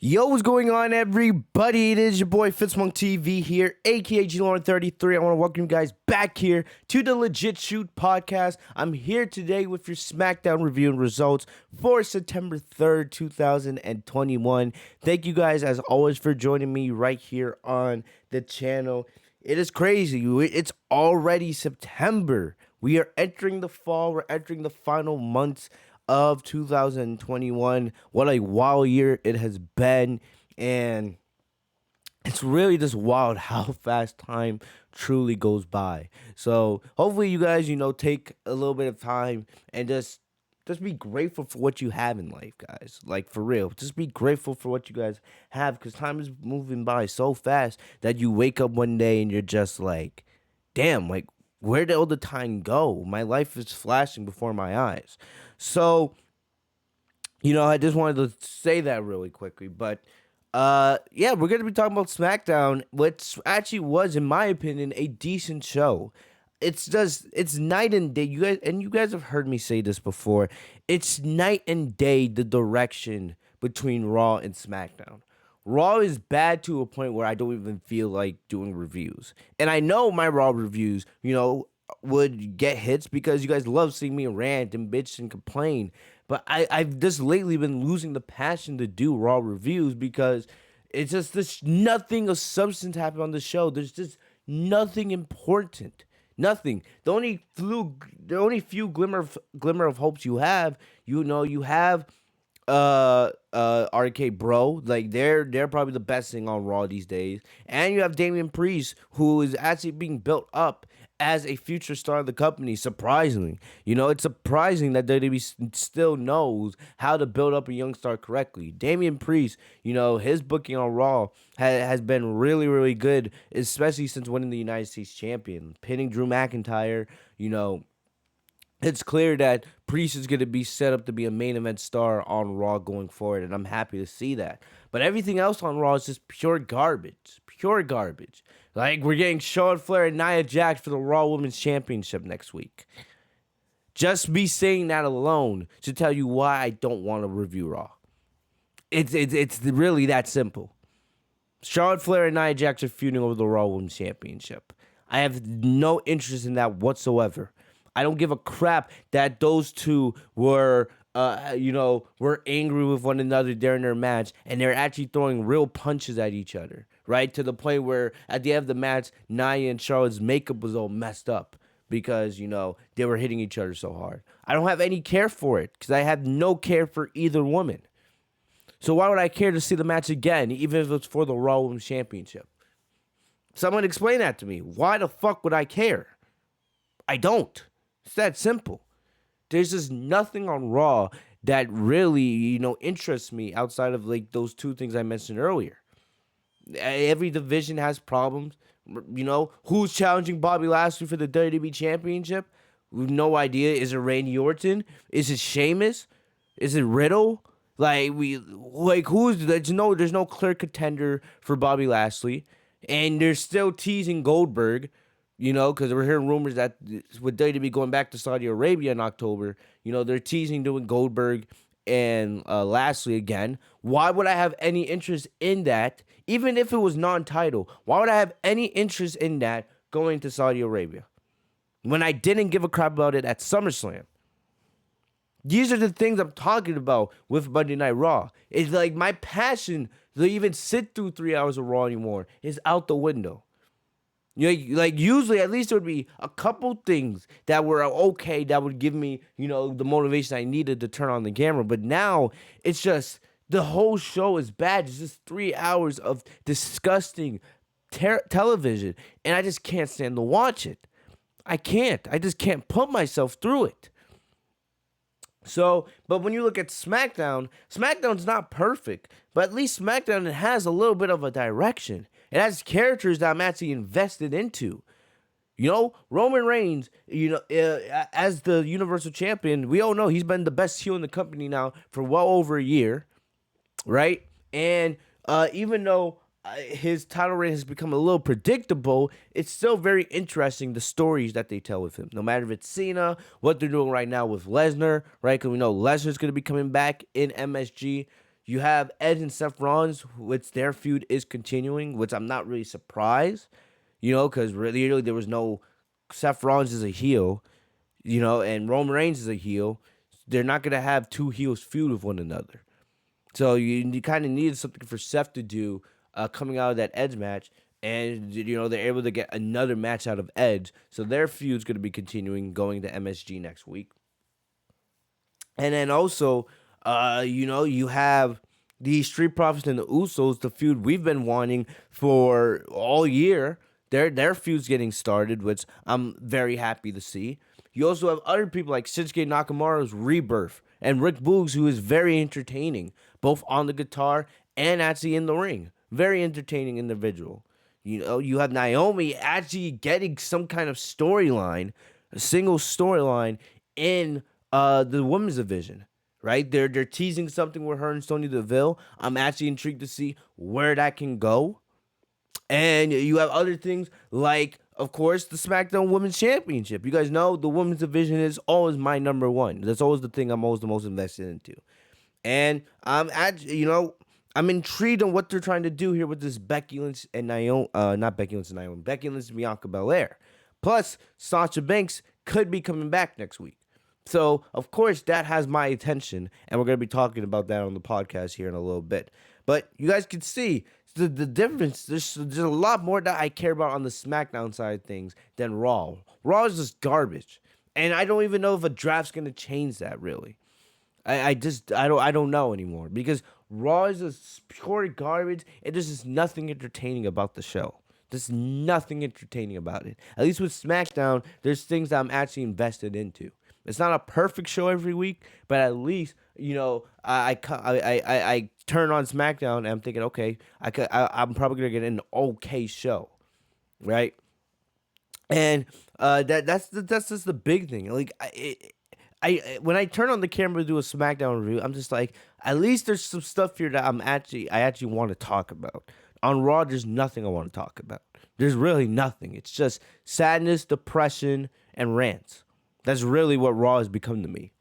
Yo, what's going on, everybody? It is your boy Fitzmonk TV here, aka G-Lauren33. I want to welcome you guys back here to the Legit Shoot podcast. I'm here today with your SmackDown review and results for September 3rd, 2021. Thank you guys, as always, for joining me right here on the channel. It is crazy. It's already September. We are entering the fall. We're entering the final months of 2021. What a wild year it has been, and it's really just wild how fast time truly goes by. So hopefully you guys, take a little bit of time and just be grateful for what you have in life, guys. Like, for real, just be grateful for what you guys have, because time is moving by so fast that you wake up one day and you're just like, damn, like, where did all the time go? My life is flashing before my eyes. So, I just wanted to say that really quickly. But, yeah, we're going to be talking about SmackDown, which actually was, in my opinion, a decent show. It's night and day. You guys have heard me say this before. It's night and day, the direction between Raw and SmackDown. Raw is bad to a point where I don't even feel like doing reviews. And I know my Raw reviews, would get hits because you guys love seeing me rant and bitch and complain. But I've just lately been losing the passion to do Raw reviews because it's just there's nothing of substance happening on the show. There's just nothing important. Nothing. The only few glimmer of hopes you have, you have RK Bro, like they're probably the best thing on Raw these days, and you have Damian Priest, who is actually being built up as a future star of the company. Surprisingly, it's surprising that WWE still knows how to build up a young star correctly. Damian Priest, his booking on Raw has been really, really good, especially since winning the United States champion, pinning Drew McIntyre. It's clear that Priest is going to be set up to be a main event star on Raw going forward, and I'm happy to see that. But everything else on Raw is just pure garbage. Pure garbage. Like, we're getting Charlotte Flair and Nia Jax for the Raw Women's Championship next week. Just me saying that alone should tell you why I don't want to review Raw. It's really that simple. Charlotte Flair and Nia Jax are feuding over the Raw Women's Championship. I have no interest in that whatsoever. I don't give a crap that those two were angry with one another during their match, and they're actually throwing real punches at each other, right? To the point where at the end of the match, Nia and Charlotte's makeup was all messed up because, they were hitting each other so hard. I don't have any care for it because I have no care for either woman. So why would I care to see the match again, even if it's for the Raw Women's Championship? Someone explain that to me. Why the fuck would I care? I don't. It's that simple. There's just nothing on Raw that really, interests me outside of like those two things I mentioned earlier. Every division has problems. Who's challenging Bobby Lashley for the WWE Championship? We have no idea. Is it Randy Orton? Is it Sheamus? Is it Riddle? There's no clear contender for Bobby Lashley, and they're still teasing Goldberg. Because we're hearing rumors that with WWE going back to Saudi Arabia in October, they're teasing doing Goldberg and Lashley again. Why would I have any interest in that, even if it was non-title? Why would I have any interest in that going to Saudi Arabia when I didn't give a crap about it at SummerSlam? These are the things I'm talking about with Monday Night Raw. It's like my passion to even sit through 3 hours of Raw anymore is out the window. Usually at least there would be a couple things that were okay that would give me, the motivation I needed to turn on the camera. But now it's just the whole show is bad. It's just 3 hours of disgusting television, and I just can't stand to watch it. I can't. I just can't put myself through it. So, but when you look at SmackDown, SmackDown's not perfect, but at least SmackDown has a little bit of a direction. It has characters that I'm actually invested into. Roman Reigns, as the Universal Champion, we all know he's been the best heel in the company now for well over a year, right? And even though his title reign has become a little predictable, it's still very interesting, the stories that they tell with him. No matter if it's Cena, what they're doing right now with Lesnar, right? Because we know Lesnar's going to be coming back in MSG. You have Edge and Seth Rollins, which their feud is continuing, which I'm not really surprised, because really there was no Seth Rollins is a heel, and Roman Reigns is a heel. They're not gonna have two heels feud with one another. So you kind of needed something for Seth to do coming out of that Edge match. And, they're able to get another match out of Edge. So their feud's going to be continuing going to MSG next week. And then also, you have the Street Profits and the Usos, the feud we've been wanting for all year. Their feud's getting started, which I'm very happy to see. You also have other people like Shinsuke Nakamura's Rebirth and Rick Boogs, who is very entertaining, both on the guitar and actually in the ring. Very entertaining individual. You have Naomi actually getting some kind of storyline, a single storyline in the women's division, right? They're teasing something with her and Sonya Deville. I'm actually intrigued to see where that can go. And you have other things like, of course, the SmackDown Women's Championship. You guys know the women's division is always my number one. That's always the thing I'm always the most invested into. And I'm intrigued on what they're trying to do here with this Becky Lynch and Naomi, not Becky Lynch and Naomi, Becky Lynch and Bianca Belair. Plus, Sasha Banks could be coming back next week. So, of course, that has my attention, and we're going to be talking about that on the podcast here in a little bit. But you guys can see the difference. There's a lot more that I care about on the SmackDown side of things than Raw. Raw is just garbage, and I don't even know if a draft's going to change that, really. I don't know anymore because Raw is just pure garbage and there's just nothing entertaining about the show. There's nothing entertaining about it. At least with SmackDown, there's things that I'm actually invested into. It's not a perfect show every week, but at least I turn on SmackDown and I'm thinking, okay, I'm probably gonna get an okay show, right? And that's just the big thing. Like I when I turn on the camera to do a SmackDown review, I'm just like, at least there's some stuff here that I actually want to talk about. On Raw, there's nothing I want to talk about. There's really nothing. It's just sadness, depression, and rants. That's really what Raw has become to me.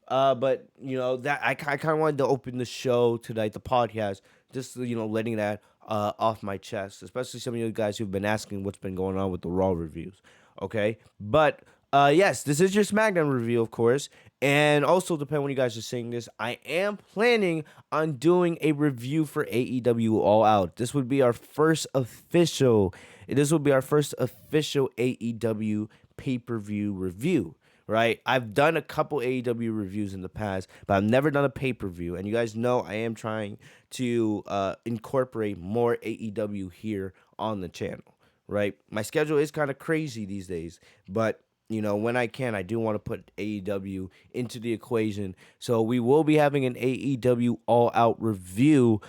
But that I kind of wanted to open the show tonight, the podcast, just letting that off my chest, especially some of you guys who've been asking what's been going on with the Raw reviews. Okay, but yes, this is your SmackDown review, of course, and also depending when you guys are seeing this, I am planning on doing a review for AEW All Out. This would be our first official AEW pay-per-view review. Right, I've done a couple AEW reviews in the past, but I've never done a pay-per-view. And you guys know I am trying to incorporate more AEW here on the channel. Right, my schedule is kind of crazy these days, but when I can, I do want to put AEW into the equation. So we will be having an AEW All Out review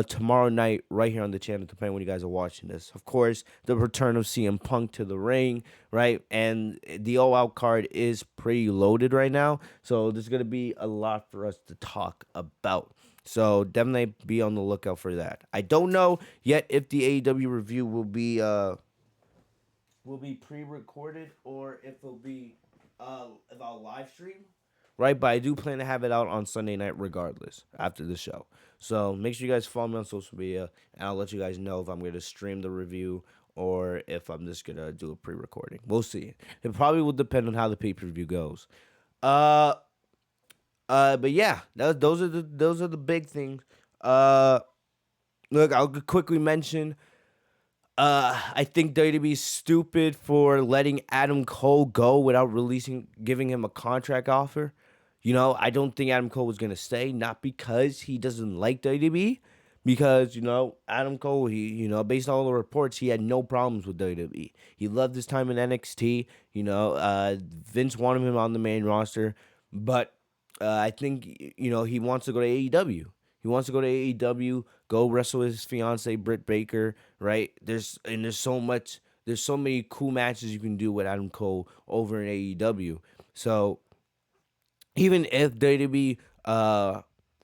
tomorrow night right here on the channel, depending when you guys are watching this. Of course, the return of CM Punk to the ring, right? And the All Out card is pretty loaded right now. So there's going to be a lot for us to talk about. So definitely be on the lookout for that. I don't know yet if the AEW review will be pre-recorded or if it'll be if I'll live stream, right? But I do plan to have it out on Sunday night regardless after the show. So make sure you guys follow me on social media, and I'll let you guys know if I'm going to stream the review or if I'm just going to do a pre-recording. We'll see. It probably will depend on how the pay-per-view goes. But yeah, those are the big things. Look, I'll quickly mention. I think WWE is stupid for letting Adam Cole go without giving him a contract offer. I don't think Adam Cole was going to stay, not because he doesn't like WWE, because, Adam Cole, based on all the reports, he had no problems with WWE. He loved his time in NXT. Vince wanted him on the main roster, but I think, he wants to go to AEW. He wants to go to AEW, go wrestle with his fiance Britt Baker, right? There's so many cool matches you can do with Adam Cole over in AEW. So even if WWE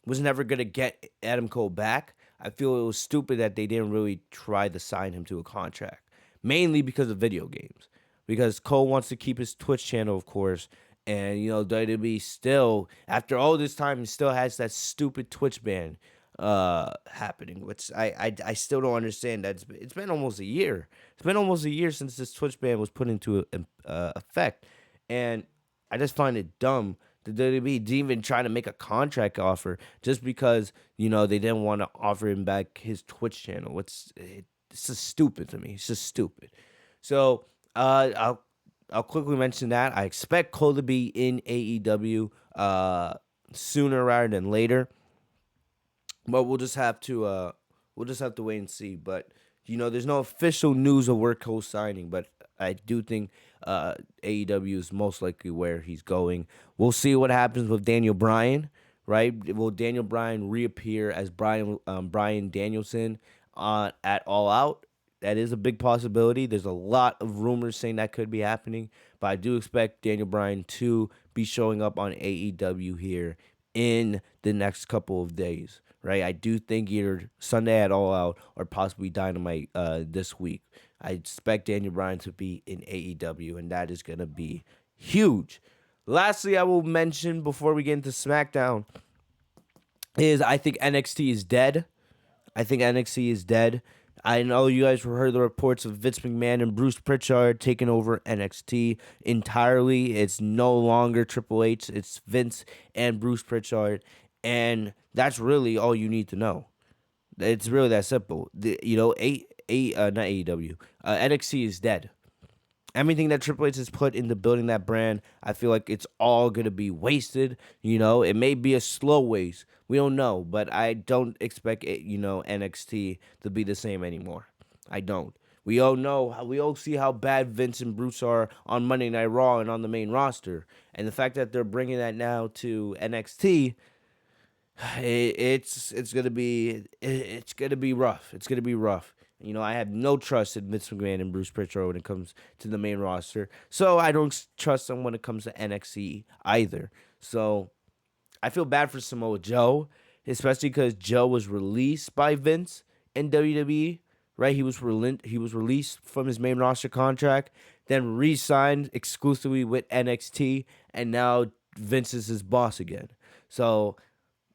was never gonna get Adam Cole back, I feel it was stupid that they didn't really try to sign him to a contract, mainly because of video games. Because Cole wants to keep his Twitch channel, of course, And WWE still, after all this time, still has that stupid Twitch ban happening, which I still don't understand. It's been almost a year. It's been almost a year since this Twitch ban was put into effect, and I just find it dumb. The WWE didn't even try to make a contract offer just because they didn't want to offer him back his Twitch channel. It's just stupid to me. It's just stupid. So I'll quickly mention that I expect Cole to be in AEW sooner rather than later, but we'll just have to wait and see. But there's no official news of where Cole's signing, but I do think AEW is most likely where he's going. We'll see what happens with Daniel Bryan. Right? Will Daniel Bryan reappear as Bryan Danielson at All Out? That is a big possibility. There's a lot of rumors saying that could be happening, but I do expect Daniel Bryan to be showing up on AEW here in the next couple of days. Right? I do think either Sunday at All Out or possibly Dynamite this week. I expect Daniel Bryan to be in AEW, and that is going to be huge. Lastly, I will mention before we get into SmackDown is I think NXT is dead. I think NXT is dead. I know you guys heard the reports of Vince McMahon and Bruce Pritchard taking over NXT entirely. It's no longer Triple H. It's Vince and Bruce Pritchard. And that's really all you need to know. It's really that simple. Not AEW. NXT is dead. Everything that Triple H has put into building that brand, I feel like it's all going to be wasted. It may be a slow waste. We don't know, but I don't expect NXT to be the same anymore. I don't. We all see how bad Vince and Bruce are on Monday Night Raw and on the main roster. And the fact that they're bringing that now to NXT, it's gonna be rough. It's gonna be rough. I have no trust in Vince McMahon and Bruce Pritchard when it comes to the main roster. So I don't trust them when it comes to NXT either. So I feel bad for Samoa Joe, especially because Joe was released by Vince in WWE. Right, he was released from his main roster contract, then re-signed exclusively with NXT, and now Vince is his boss again. So,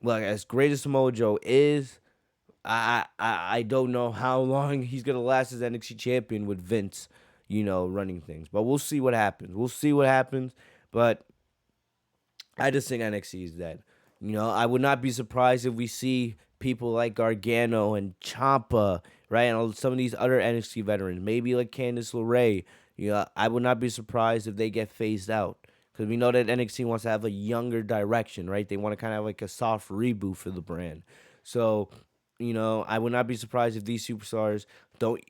look, as great as Samoa Joe is, I don't know how long he's gonna last as NXT champion with Vince, running things. But we'll see what happens. But I just think NXT is dead. I would not be surprised if we see people like Gargano and Ciampa, right, and some of these other NXT veterans, maybe like Candice LeRae. I would not be surprised if they get phased out. Because we know that NXT wants to have a younger direction, right? They want to kind of have like a soft reboot for the brand. So, I would not be surprised if these superstars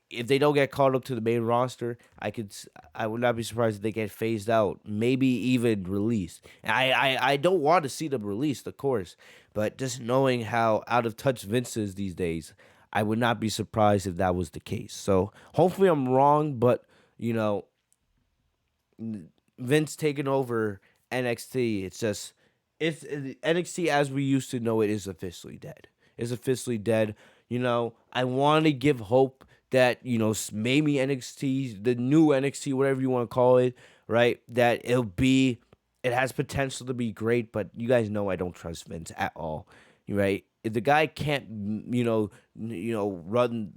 if they don't get called up to the main roster. I would not be surprised if they get phased out, maybe even released. And I don't want to see them released, of course, but just knowing how out of touch Vince is these days, I would not be surprised if that was the case. So hopefully I'm wrong, but Vince taking over NXT, it's NXT as we used to know it is officially dead. It's officially dead. I want to give hope that maybe NXT, the new NXT, whatever you want to call it, right? That it has potential to be great, but you guys know I don't trust Vince at all, right? If the guy can't run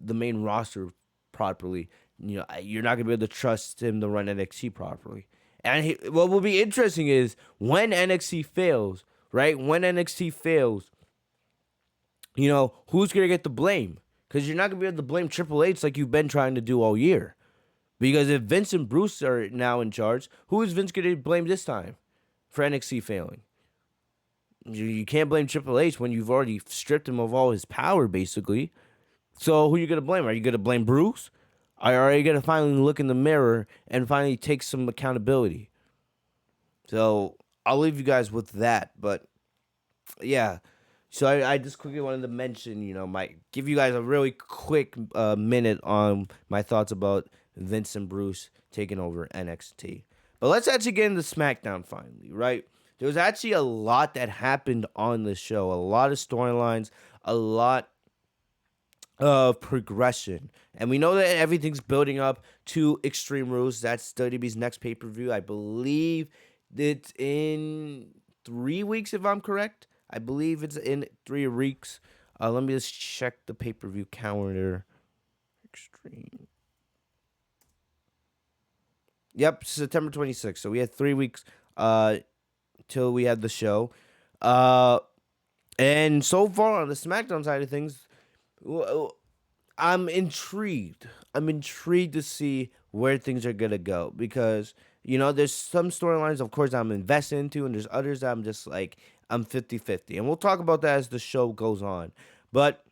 the main roster properly, you're not gonna be able to trust him to run NXT properly. And what will be interesting is when NXT fails, right? When NXT fails, who's going to get the blame? Because you're not going to be able to blame Triple H like you've been trying to do all year. Because if Vince and Bruce are now in charge, who is Vince going to blame this time for NXT failing? You can't blame Triple H when you've already stripped him of all his power, basically. So who are you going to blame? Are you going to blame Bruce? Are you going to finally look in the mirror and finally take some accountability? So I'll leave you guys with that. But yeah. So I just quickly wanted to mention, give you guys a really quick minute on my thoughts about Vince and Bruce taking over NXT. But let's actually get into SmackDown finally, right? There was actually a lot that happened on the show, a lot of storylines, a lot of progression. And we know that everything's building up to Extreme Rules. That's WWE's next pay-per-view. I believe It's in 3 weeks, if I'm correct. I believe it's in 3 weeks. Let me just check the pay per view calendar. Extreme. Yep, September 26th. So we had 3 weeks till we had the show. Uh, and so far on the SmackDown side of things, I'm intrigued. I'm intrigued to see where things are gonna go because there's some storylines, of course, I'm invested into, and there's others that I'm just like I'm 50-50. And we'll talk about that as the show goes on. But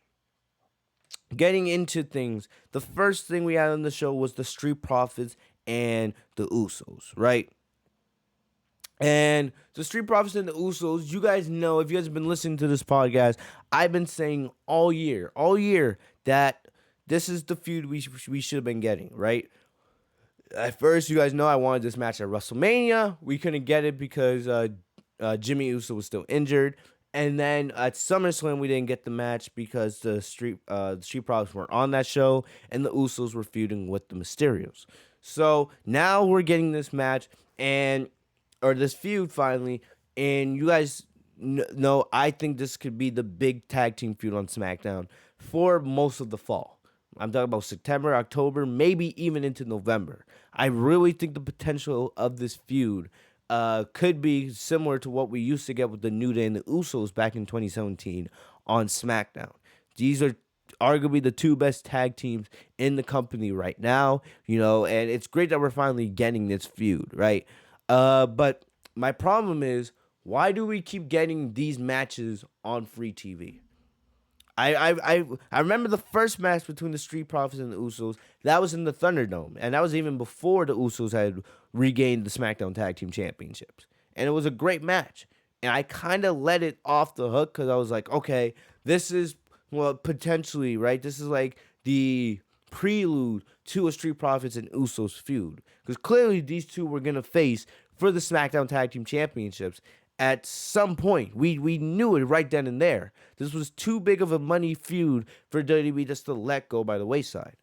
getting into things, the first thing we had on the show was the Street Profits and the Usos, right? And the Street Profits and the Usos, you guys know, if you guys have been listening to this podcast, I've been saying all year, that this is the feud we should have been getting, right? At first, you guys know I wanted this match at WrestleMania. We couldn't get it because Jimmy Uso was still injured. And then at SummerSlam, we didn't get the match because the Street Profits weren't on that show, and the Usos were feuding with the Mysterios. So now we're getting this match, or this feud finally, and you guys know I think this could be the big tag team feud on SmackDown for most of the fall. I'm talking about September, October, maybe even into November. I really think the potential of this feud could be similar to what we used to get with the New Day and the Usos back in 2017 on SmackDown. These are arguably the two best tag teams in the company right now, and it's great that we're finally getting this feud, right? But my problem is, why do we keep getting these matches on free TV? I remember the first match between the Street Profits and the Usos. That was in the Thunderdome, and that was even before the Usos had regained the SmackDown Tag Team Championships. And it was a great match. And I kind of let it off the hook because I was like, okay, this is potentially right. This is like the prelude to a Street Profits and Usos feud, because clearly these two were gonna face for the SmackDown Tag Team Championships at some point. We knew it right then and there. This was too big of a money feud for WWE just to let go by the wayside.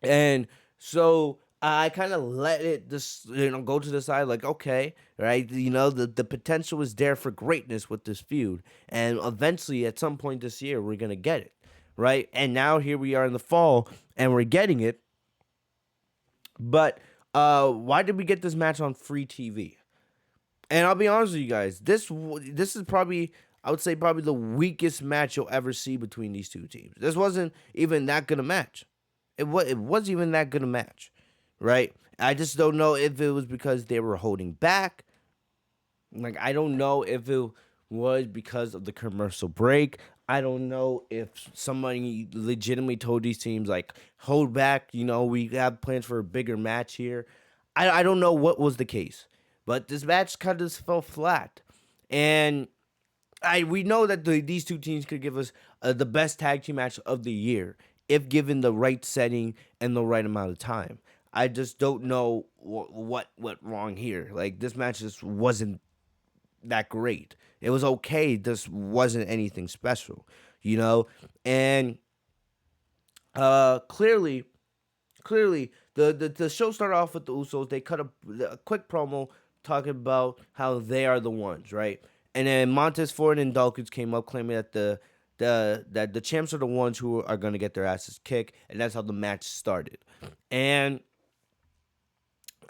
And so I kind of let it just go to the side, like, okay, right, the potential is there for greatness with this feud, and eventually at some point this year we're gonna get it, right? And now here we are in the fall and we're getting it. But why did we get this match on free TV? And I'll be honest with you guys, this is probably, I would say, probably the weakest match you'll ever see between these two teams. This wasn't even that good a match. It wasn't even that good a match, right? I just don't know if it was because they were holding back. Like, I don't know if it was because of the commercial break. I don't know if somebody legitimately told these teams, like, hold back, we have plans for a bigger match here. I don't know what was the case. But this match kind of just fell flat. And we know that these two teams could give us the best tag team match of the year if given the right setting and the right amount of time. I just don't know what went wrong here. Like, this match just wasn't that great. It was okay. This wasn't anything special, And clearly, the show started off with the Usos. They cut a quick promo talking about how they are the ones, right? And then Montez Ford and Dawkins came up claiming that the champs are the ones who are going to get their asses kicked, and that's how the match started. And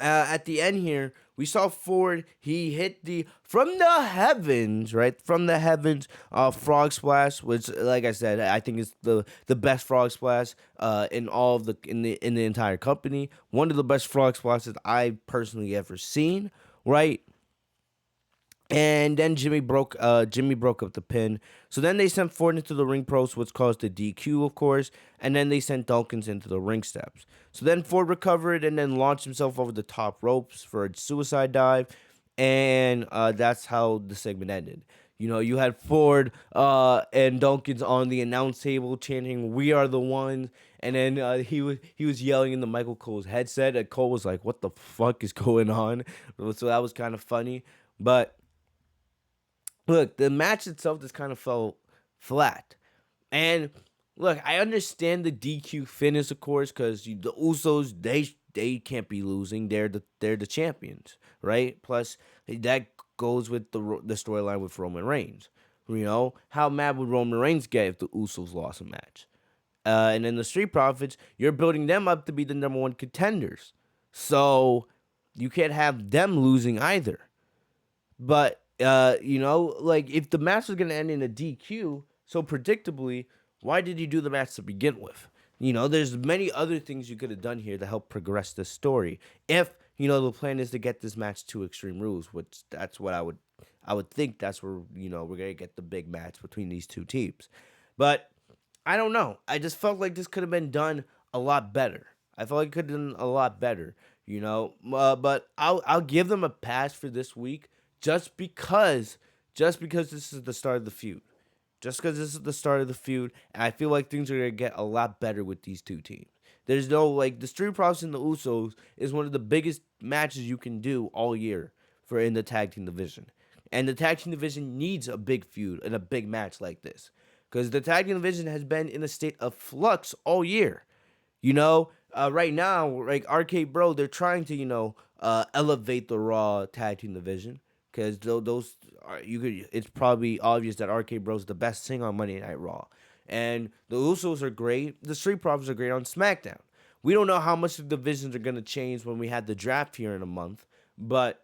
at the end here, we saw Ford. He hit from the heavens, right? From the heavens, frog splash, which, like I said, I think is the best frog splash in all of in the entire company. One of the best frog splashes I've personally ever seen, right? And then Jimmy broke up the pin. So then they sent Ford into the ring post, which caused the DQ, of course. And then they sent Dawkins into the ring steps. So then Ford recovered and then launched himself over the top ropes for a suicide dive. And that's how the segment ended. You had Ford and Dawkins on the announce table chanting, "We are the ones." And then he was yelling in the Michael Cole's headset. And Cole was like, "What the fuck is going on?" So that was kind of funny. But look, the match itself just kind of fell flat. And look, I understand the DQ finish, of course, because the Usos, they can't be losing. They're the champions, right? Plus that goes with the storyline with Roman Reigns. You know, how mad would Roman Reigns get if the Usos lost a match? And then the Street Profits, you're building them up to be the number one contenders. So you can't have them losing either. But like if the match was gonna end in a DQ so predictably, why did you do the match to begin with? There's many other things you could have done here to help progress this story. If the plan is to get this match to Extreme Rules, which that's what I would think that's where we're gonna get the big match between these two teams. But I don't know. I just felt like this could have been done a lot better. I felt like it could have been a lot better, but I'll give them a pass for this week just because this is the start of the feud. Just because this is the start of the feud, and I feel like things are gonna get a lot better with these two teams. There's no like the Street Profits and the Usos is one of the biggest matches you can do all year for in the tag team division, and the tag team division needs a big feud and a big match like this because the tag team division has been in a state of flux all year. Right now, like Arcade Bro, they're trying to elevate the Raw tag team division because those are, you could. It's probably obvious that Arcade Bro is the best thing on Monday Night Raw, and the Usos are great. The Street Profits are great on SmackDown. We don't know how much the divisions are gonna change when we had the draft here in a month, but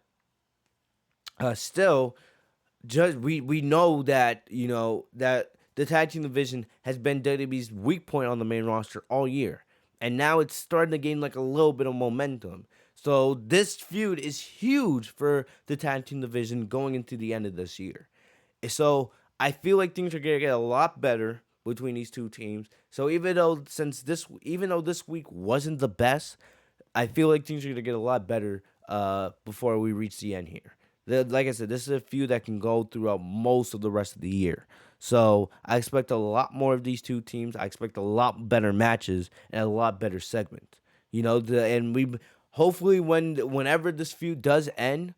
still, just we know that that the tag team division has been WWE's weak point on the main roster all year, and now it's starting to gain like a little bit of momentum. So this feud is huge for the tag team division going into the end of this year. So I feel like things are gonna get a lot better between these two teams. So even though this week wasn't the best, I feel like things are gonna get a lot better before we reach the end here. Like I said, this is a feud that can go throughout most of the rest of the year. So I expect a lot more of these two teams. I expect a lot better matches and a lot better segments. And we hopefully whenever this feud does end,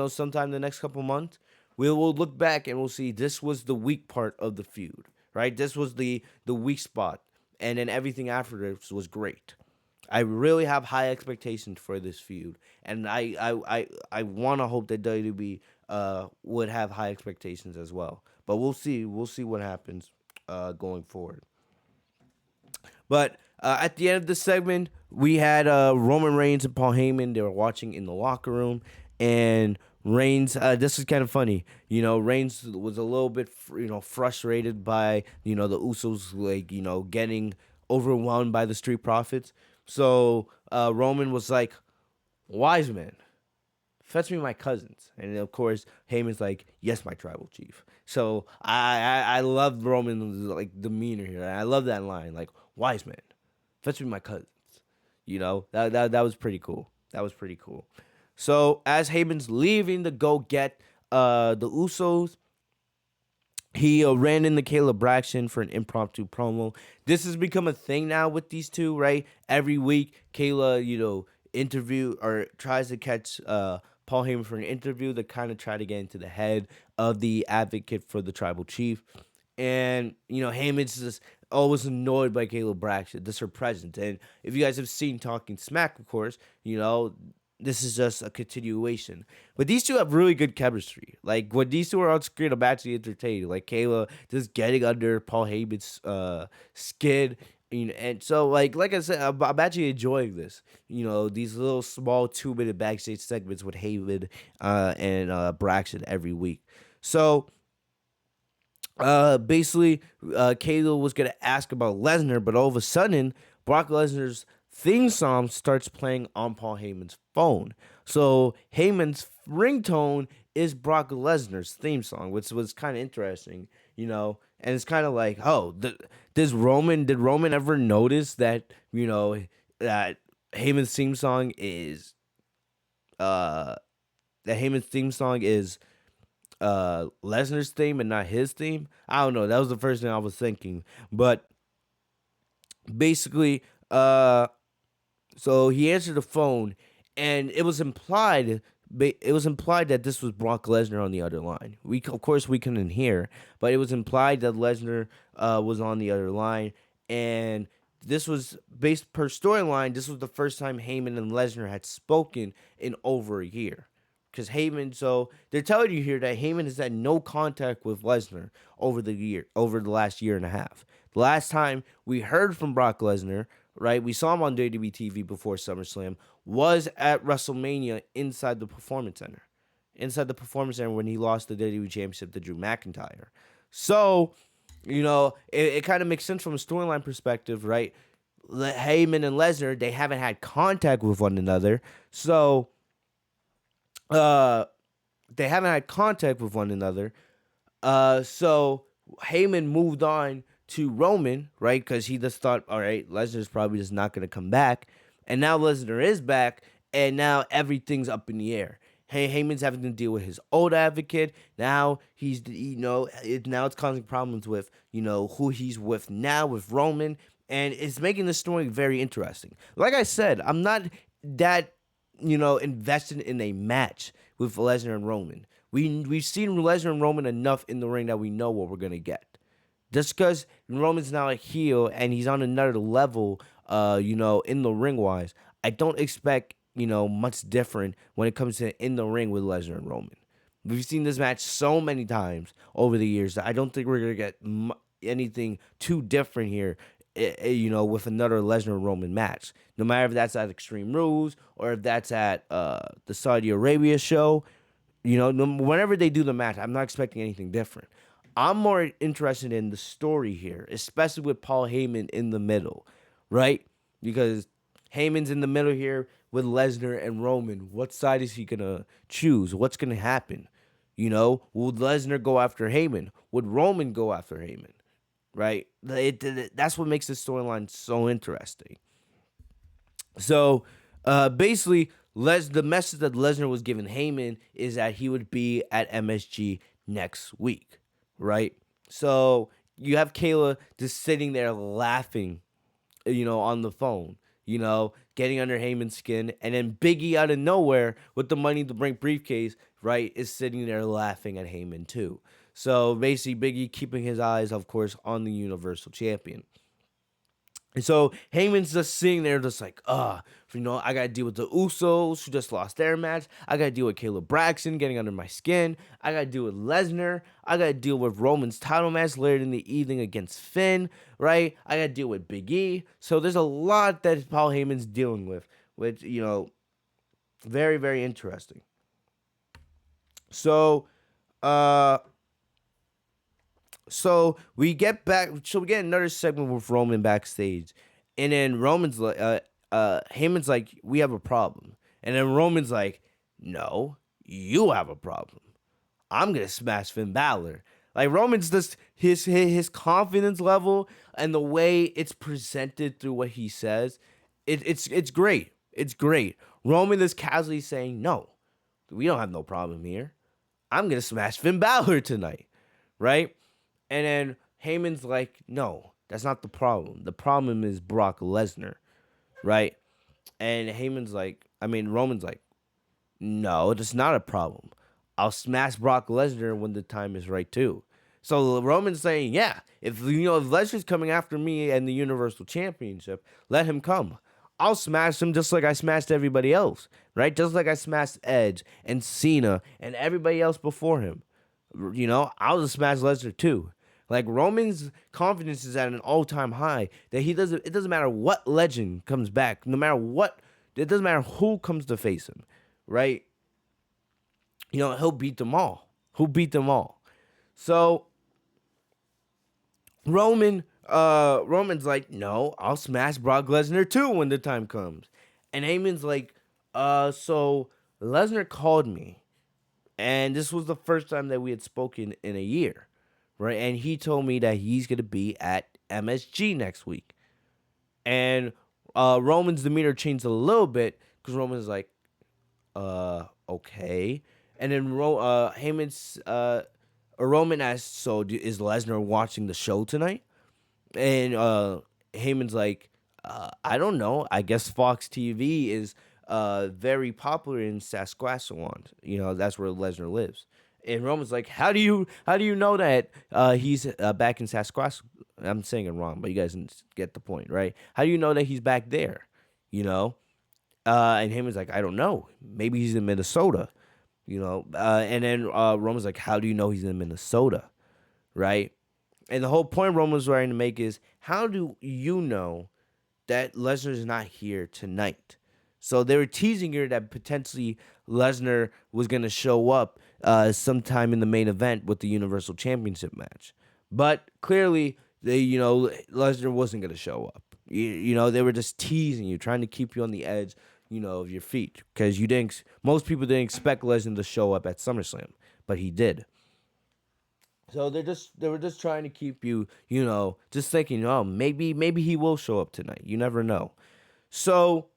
sometime the next couple months, we will look back and we'll see this was the weak part of the feud, right? This was the weak spot, and then everything after this was great. I really have high expectations for this feud, and I want to hope that WWE would have high expectations as well. But we'll see. We'll see what happens going forward. But at the end of the segment, we had Roman Reigns and Paul Heyman. They were watching in the locker room, and Reigns. This is kind of funny. Reigns was a little bit frustrated by the Usos getting overwhelmed by the Street Profits. So Roman was like, "Wise man, fetch me my cousins." And of course, Heyman's like, "Yes, my tribal chief." So I love Roman's demeanor here. I love that line, like, "Wise man, fetch me my cousins." That was pretty cool. That was pretty cool. So as Heyman's leaving to go get the Usos, he ran into Caleb Braxton for an impromptu promo. This has become a thing now with these two, right? Every week, Kayla, interview or tries to catch Paul Heyman for an interview to kind of try to get into the head of the advocate for the tribal chief. And, Heyman's just always annoyed by Caleb Braxton, just her presence. And if you guys have seen Talking Smack, of course, this is just a continuation. But these two have really good chemistry. Like, when these two are on screen, I'm actually entertained. Like, Kayla just getting under Paul Heyman's skin. And so, like I said, I'm actually enjoying this. These little small 2-minute backstage segments with Heyman and Braxton every week. So, basically, Kayla was going to ask about Lesnar, but all of a sudden, Brock Lesnar's theme song starts playing on Paul Heyman's phone. So Heyman's ringtone is Brock Lesnar's theme song, which was kind of interesting, and it's kind of like, oh, did Roman ever notice that, that Heyman's theme song is, Lesnar's theme and not his theme? I don't know. That was the first thing I was thinking, but basically, so he answered the phone, and it was implied that this was Brock Lesnar on the other line. Of course we couldn't hear, but it was implied that Lesnar was on the other line, and this was based per storyline. This was the first time Heyman and Lesnar had spoken in over a year. Because Heyman, so they're telling you here that Heyman has had no contact with Lesnar over the last year and a half. The last time we heard from Brock Lesnar, right, we saw him on WWE TV before SummerSlam, was at WrestleMania inside the Performance Center. Inside the Performance Center when he lost the WWE Championship to Drew McIntyre. So, it kind of makes sense from a storyline perspective, right? Heyman and Lesnar, they haven't had contact with one another. So, uh, they haven't had contact with one another. So Heyman moved on to Roman, right? Because he just thought, all right, Lesnar's probably just not going to come back. And now Lesnar is back, and now everything's up in the air. Hey, Heyman's having to deal with his old advocate. Now now it's causing problems with, who he's with now with Roman. And it's making the story very interesting. Like I said, I'm not that, invested in a match with Lesnar and Roman. We've seen Lesnar and Roman enough in the ring that we know what we're gonna get. Just because Roman's now a heel and he's on another level, in the ring wise, I don't expect much different when it comes to in the ring with Lesnar and Roman. We've seen this match so many times over the years that I don't think we're gonna get anything too different here. With another Lesnar Roman match, no matter if that's at Extreme Rules or if that's at the Saudi Arabia show, whenever they do the match, I'm not expecting anything different. I'm more interested in the story here, especially with Paul Heyman in the middle, right? Because Heyman's in the middle here with Lesnar and Roman. What side is he gonna choose? What's gonna happen? Will Lesnar go after Heyman? Would Roman go after Heyman? Right? That's what makes this storyline so interesting. So, basically, the message that Lesnar was giving Heyman is that he would be at MSG next week, right? So you have Kayla just sitting there laughing, on the phone, getting under Heyman's skin, and then Biggie out of nowhere with the Money to Bring briefcase, right, is sitting there laughing at Heyman too. So basically, Biggie keeping his eyes, of course, on the Universal Champion. And so Heyman's just sitting there, just like, I gotta deal with the Usos who just lost their match. I gotta deal with Caleb Braxton getting under my skin. I gotta deal with Lesnar. I gotta deal with Roman's title match later in the evening against Finn, right? I gotta deal with Big E. So there's a lot that Paul Heyman's dealing with, which, very, very interesting. So, So we get back. So we get another segment with Roman backstage, and then Roman's like, Heyman's like, we have a problem, and then Roman's like, no, you have a problem. I'm gonna smash Finn Balor. Like Roman's just his confidence level and the way it's presented through what he says, it's great. It's great. Roman is casually saying, no, we don't have no problem here. I'm gonna smash Finn Balor tonight, right? And then Heyman's like, no, that's not the problem. The problem is Brock Lesnar, right? And Roman's like, no, it's not a problem. I'll smash Brock Lesnar when the time is right too. So Roman's saying, yeah, if Lesnar's coming after me and the Universal Championship, let him come. I'll smash him just like I smashed everybody else, right? Just like I smashed Edge and Cena and everybody else before him. I'll just smash Lesnar too. Like Roman's confidence is at an all-time high that it doesn't matter what legend comes back, no matter what, it doesn't matter who comes to face him, right? He'll beat them all. He'll beat them all. So Roman's like, no, I'll smash Brock Lesnar too when the time comes. And Heyman's like, so Lesnar called me, and this was the first time that we had spoken in a year, right? And he told me that he's gonna be at MSG next week. And Roman's demeanor changed a little bit because Roman's like, okay. And then Roman asked, so is Lesnar watching the show tonight? And Heyman's like, I don't know. I guess Fox TV is very popular in Saskatchewan. That's where Lesnar lives. And Roman's like, how do you know that he's back in Sasquatch? I'm saying it wrong, but you guys get the point, right? How do you know that he's back there? You know, and Heyman's like, I don't know. Maybe he's in Minnesota. And then Roman's like, how do you know he's in Minnesota, right? And the whole point Roman's trying to make is, how do you know that Lesnar's not here tonight? So they were teasing here that potentially Lesnar was going to show up sometime in the main event with the Universal Championship match. But clearly, Lesnar wasn't going to show up. They were just teasing you, trying to keep you on the edge, of your feet. Because most people didn't expect Lesnar to show up at SummerSlam, but he did. So they were just trying to keep you, just thinking, oh, maybe he will show up tonight. You never know. So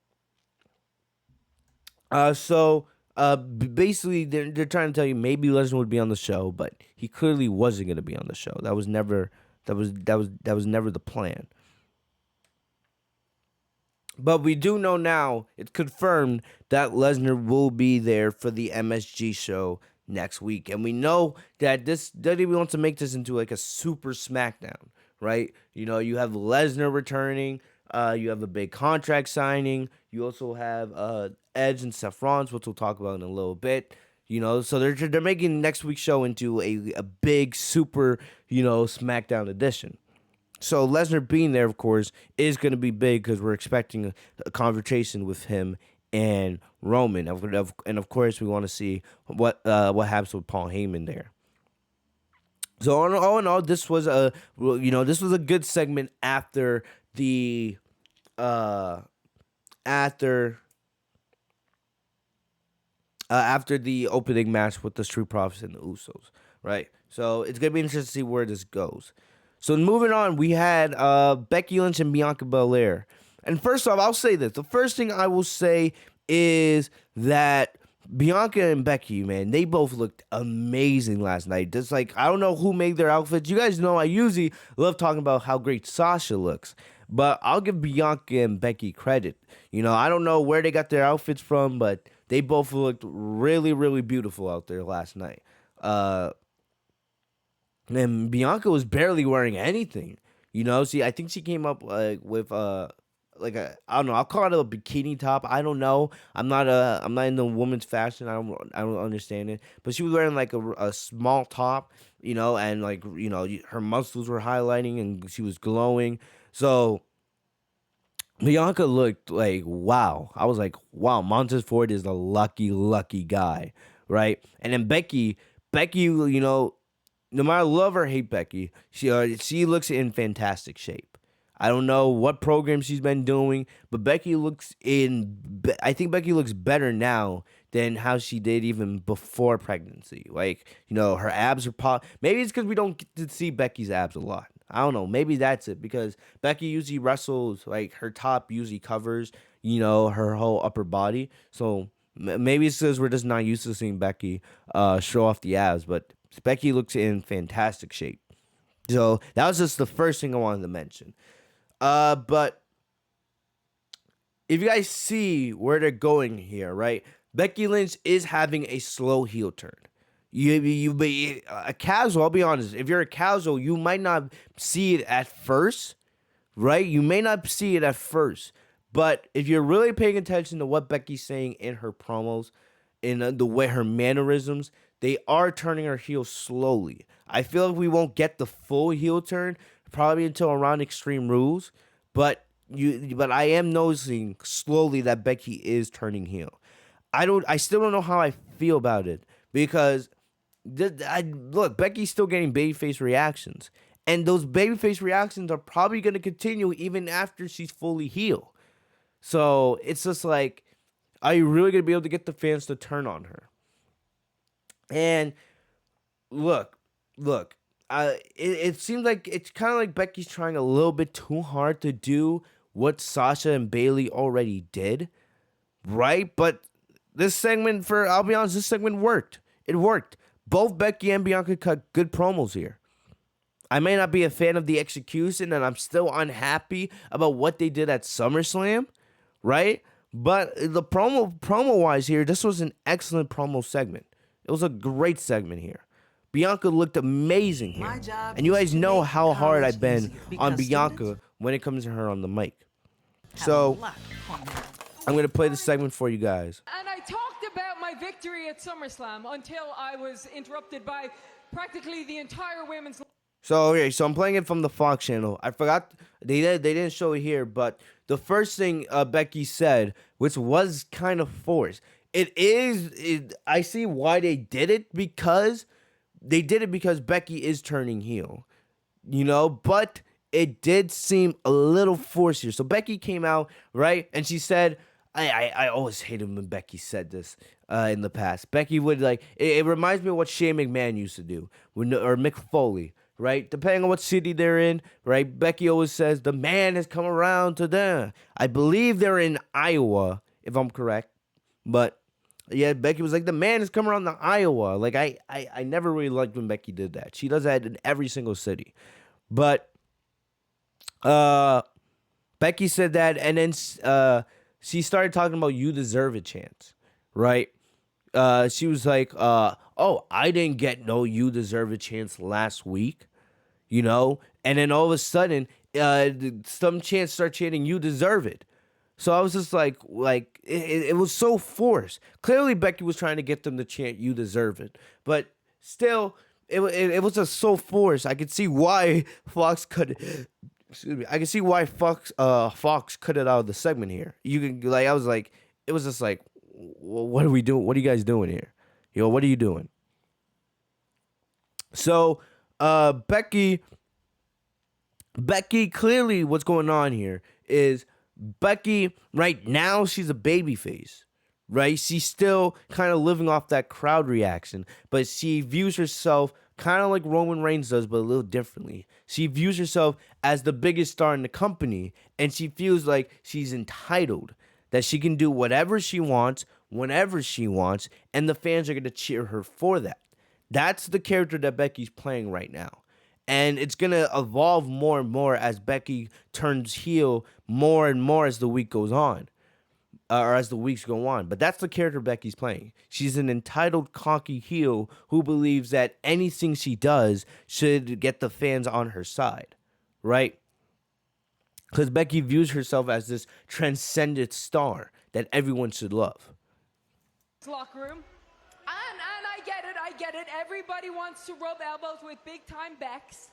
basically, they're trying to tell you maybe Lesnar would be on the show, but he clearly wasn't going to be on the show. That was never the plan. But we do know now, it's confirmed that Lesnar will be there for the MSG show next week. And we know that WWE wants to make this into like a super SmackDown, right? You have Lesnar returning. You have a big contract signing. You also have Edge and Seth Rollins, which we'll talk about in a little bit. So they're making next week's show into a big super, SmackDown edition. So Lesnar being there, of course, is going to be big because we're expecting a conversation with him and Roman, and of course we want to see what happens with Paul Heyman there. So all in all, this was a good segment after the after the opening match with the Street Profits and the Usos, right? So it's gonna be interesting to see where this goes. So moving on, we had Becky Lynch and Bianca Belair. And first off, I'll say this. The first thing I will say is that Bianca and Becky, man, they both looked amazing last night. Just like, I don't know who made their outfits. You guys know I usually love talking about how great Sasha looks. But I'll give Bianca and Becky credit. I don't know where they got their outfits from, but they both looked really, really beautiful out there last night. And Bianca was barely wearing anything, See, I think she came up with I don't know. I'll call it a bikini top. I don't know. I'm not in the woman's fashion. I don't understand it. But she was wearing like a small top, and like her muscles were highlighting and she was glowing. So Bianca looked like, wow. I was like, wow. Montez Ford is a lucky guy, right? And then Becky, no matter love or hate Becky, she looks in fantastic shape. I don't know what program she's been doing, but I think Becky looks better now than how she did even before pregnancy. Like, her abs are pop. Maybe it's because we don't get to see Becky's abs a lot. I don't know. Maybe that's it, because Becky usually wrestles, like, her top usually covers, her whole upper body. So maybe it's because we're just not used to seeing Becky show off the abs, but Becky looks in fantastic shape. So that was just the first thing I wanted to mention. But if you guys see where they're going here, right? Becky Lynch is having a slow heel turn. You be a casual. I'll be honest. If you're a casual, you might not see it at first, right? You may not see it at first, but if you're really paying attention to what Becky's saying in her promos, in the way her mannerisms, they are turning her heel slowly. I feel like we won't get the full heel turn probably until around Extreme Rules, but I am noticing slowly that Becky is turning heel. I still don't know how I feel about it, because look, Becky's still getting babyface reactions, and those babyface reactions are probably going to continue even after she's fully heel. So it's just like, are you really going to be able to get the fans to turn on her? And look, it seems like it's kind of like Becky's trying a little bit too hard to do what Sasha and Bayley already did, right? But I'll be honest, this segment worked. It worked. Both Becky and Bianca cut good promos here. I may not be a fan of the execution, and I'm still unhappy about what they did at SummerSlam, right? But the promo wise here, this was an excellent promo segment. It was a great segment here. Bianca looked amazing here. And you guys know how hard I've been on Bianca when it comes to her on the mic. So, I'm going to play the segment for you guys. And I talked about my victory at SummerSlam until I was interrupted by practically the entire women's... So, okay, so I'm playing it from the Fox channel. I forgot, they didn't show it here, but the first thing Becky said, which was kind of forced, I see why they did it, because Becky is turning heel, you know, but it did seem a little forced here. So Becky came out, right, and she said, I always hated when Becky said this in the past. Becky would, like, it reminds me of what Shane McMahon used to do, or Mick Foley, right? Depending on what city they're in, right? Becky always says, the man has come around to them. I believe they're in Iowa, if I'm correct, but... yeah, Becky was like, the man has come around to Iowa. Like, I never really liked when Becky did that. She does that in every single city. But Becky said that, and then she started talking about "You Deserve a Chance," right? She was like, oh, I didn't get no "You Deserve a Chance" last week, you know? And then all of a sudden, some chants start chanting, "You deserve it." So I was just like it was so forced. Clearly, Becky was trying to get them to chant "You deserve it," but still, it was just so forced. I could see why Fox cut it. Excuse me. I can see why Fox cut it out of the segment here. You can, like, I was like, it was just like, what are we doing? What are you guys doing here? Yo, what are you doing? So, Becky, clearly, what's going on here is. Becky, right now, she's a babyface, right? She's still kind of living off that crowd reaction, but she views herself kind of like Roman Reigns does, but a little differently. She views herself as the biggest star in the company, and she feels like she's entitled, that she can do whatever she wants, whenever she wants, and the fans are going to cheer her for that. That's the character that Becky's playing right now. And it's going to evolve more and more as Becky turns heel more and more as the week goes on. Or as the weeks go on. But that's the character Becky's playing. She's an entitled, cocky heel who believes that anything she does should get the fans on her side. Right? Because Becky views herself as this transcendent star that everyone should love. Locker room. And I get it. Everybody wants to rub elbows with big-time Becks.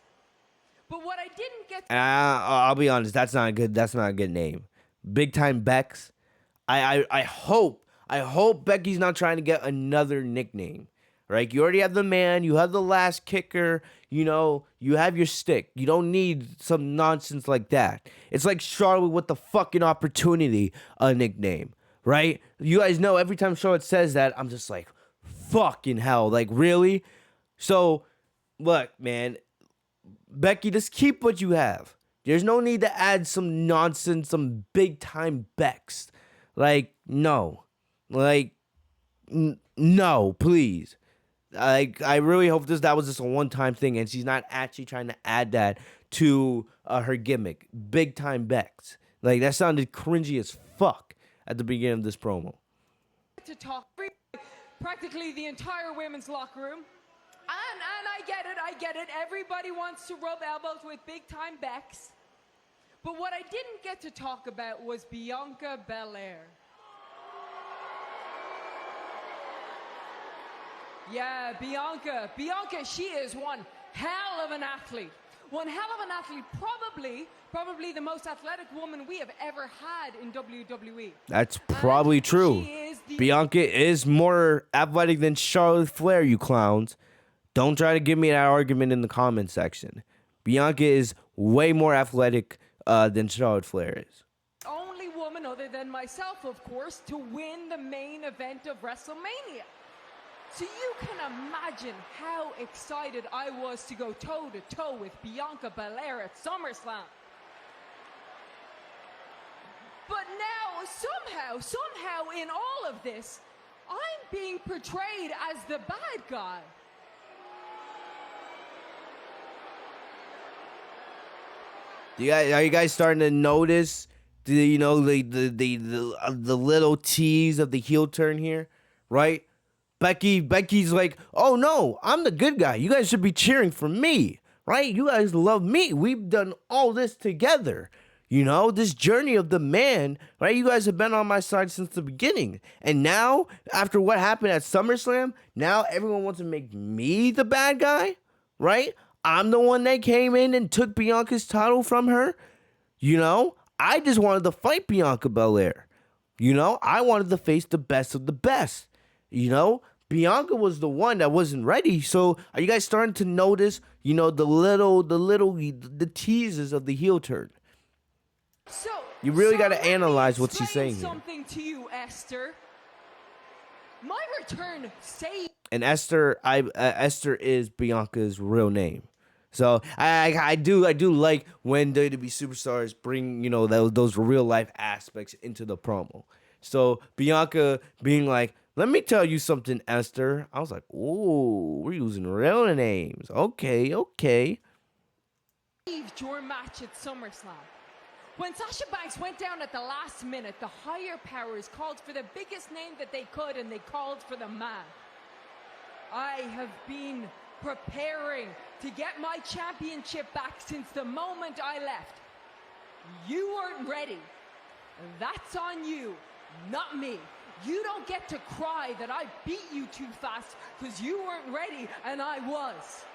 But what I didn't get... I'll be honest, that's not a good name. Big-time Becks. I hope Becky's not trying to get another nickname. Right? You already have the man, you have the last kicker, you know, you have your stick. You don't need some nonsense like that. It's like Charlotte with the fucking opportunity nickname. Right? You guys know every time Charlotte says that, I'm just like... fucking hell, like, really? So, look, man, Becky, just keep what you have. There's no need to add some nonsense, some big-time Becks. Like, no. Like, no, please. Like, I really hope that was just a one-time thing, and she's not actually trying to add that to her gimmick. Big-time Becks. Like, that sounded cringy as fuck at the beginning of this promo. To talk practically the entire women's locker room. And I get it. Everybody wants to rub elbows with big-time Becks. But what I didn't get to talk about was Bianca Belair. Yeah, Bianca, she is one hell of an athlete. One hell of an athlete, probably the most athletic woman we have ever had in WWE. That's probably true. Bianca is more athletic than Charlotte Flair, you clowns. Don't try to give me that argument in the comment section. Bianca is way more athletic than Charlotte Flair is. Only woman other than myself, of course, to win the main event of WrestleMania. So you can imagine how excited I was to go toe-to-toe with Bianca Belair at SummerSlam. But now, somehow in all of this, I'm being portrayed as the bad guy. Are you guys starting to notice the little tease of the heel turn here, right? Becky's like, oh no, I'm the good guy. You guys should be cheering for me, right? You guys love me. We've done all this together. You know, this journey of the man, right? You guys have been on my side since the beginning. And now, after what happened at SummerSlam, now everyone wants to make me the bad guy, right? I'm the one that came in and took Bianca's title from her. You know, I just wanted to fight Bianca Belair. You know, I wanted to face the best of the best. You know, Bianca was the one that wasn't ready. So are you guys starting to notice, you know, the teases of the heel turn? So You really got to let me analyze what she's explain saying here. something to you, Esther. My return saved. And Esther is Bianca's real name. So I do like when WWE superstars bring, you know, those real life aspects into the promo. So Bianca being like, let me tell you something, Esther. I was like, ooh, we're using real names. Okay. your match at SummerSlam. When Sasha Banks went down at the last minute, the higher powers called for the biggest name that they could, and they called for the man. I have been preparing to get my championship back since the moment I left. You weren't ready. That's on you, not me. You don't get to cry that I beat you too fast because you weren't ready and I was.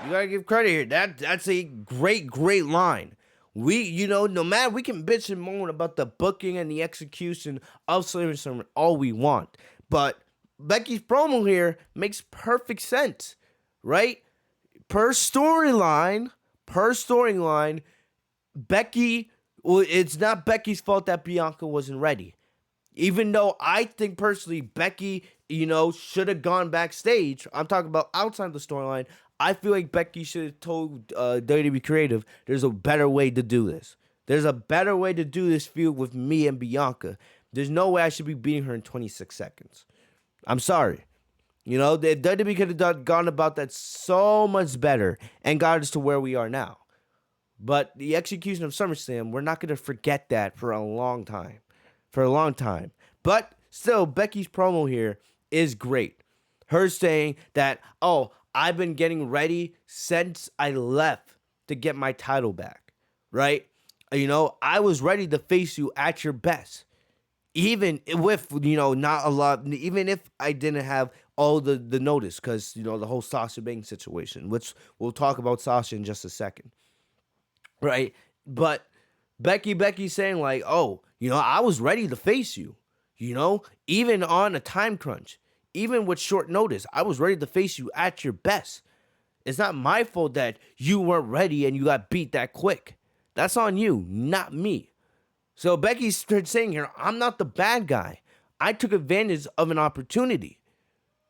You gotta give credit here. That's a great line. No matter, we can bitch and moan about the booking and the execution of SummerSlam all we want, but Becky's promo here makes perfect sense, right? Per storyline, Becky. Well, it's not Becky's fault that Bianca wasn't ready. Even though I think personally Becky, should have gone backstage. I'm talking about outside the storyline. I feel like Becky should have told WWE Creative, there's a better way to do this. There's a better way to do this feud with me and Bianca. There's no way I should be beating her in 26 seconds. I'm sorry. The WWE could have gone about that so much better and got us to where we are now. But the execution of SummerSlam, we're not going to forget that for a long time. But still, Becky's promo here is great. Her saying that, I've been getting ready since I left to get my title back, right? I was ready to face you at your best. Even with, not a lot, even if I didn't have all the notice, because, the whole Sasha Banks situation, which we'll talk about Sasha in just a second, right? But Becky saying like, I was ready to face you, even on a time crunch. Even with short notice, I was ready to face you at your best. It's not my fault that you weren't ready and you got beat that quick. That's on you, not me. So Becky's saying here, I'm not the bad guy. I took advantage of an opportunity.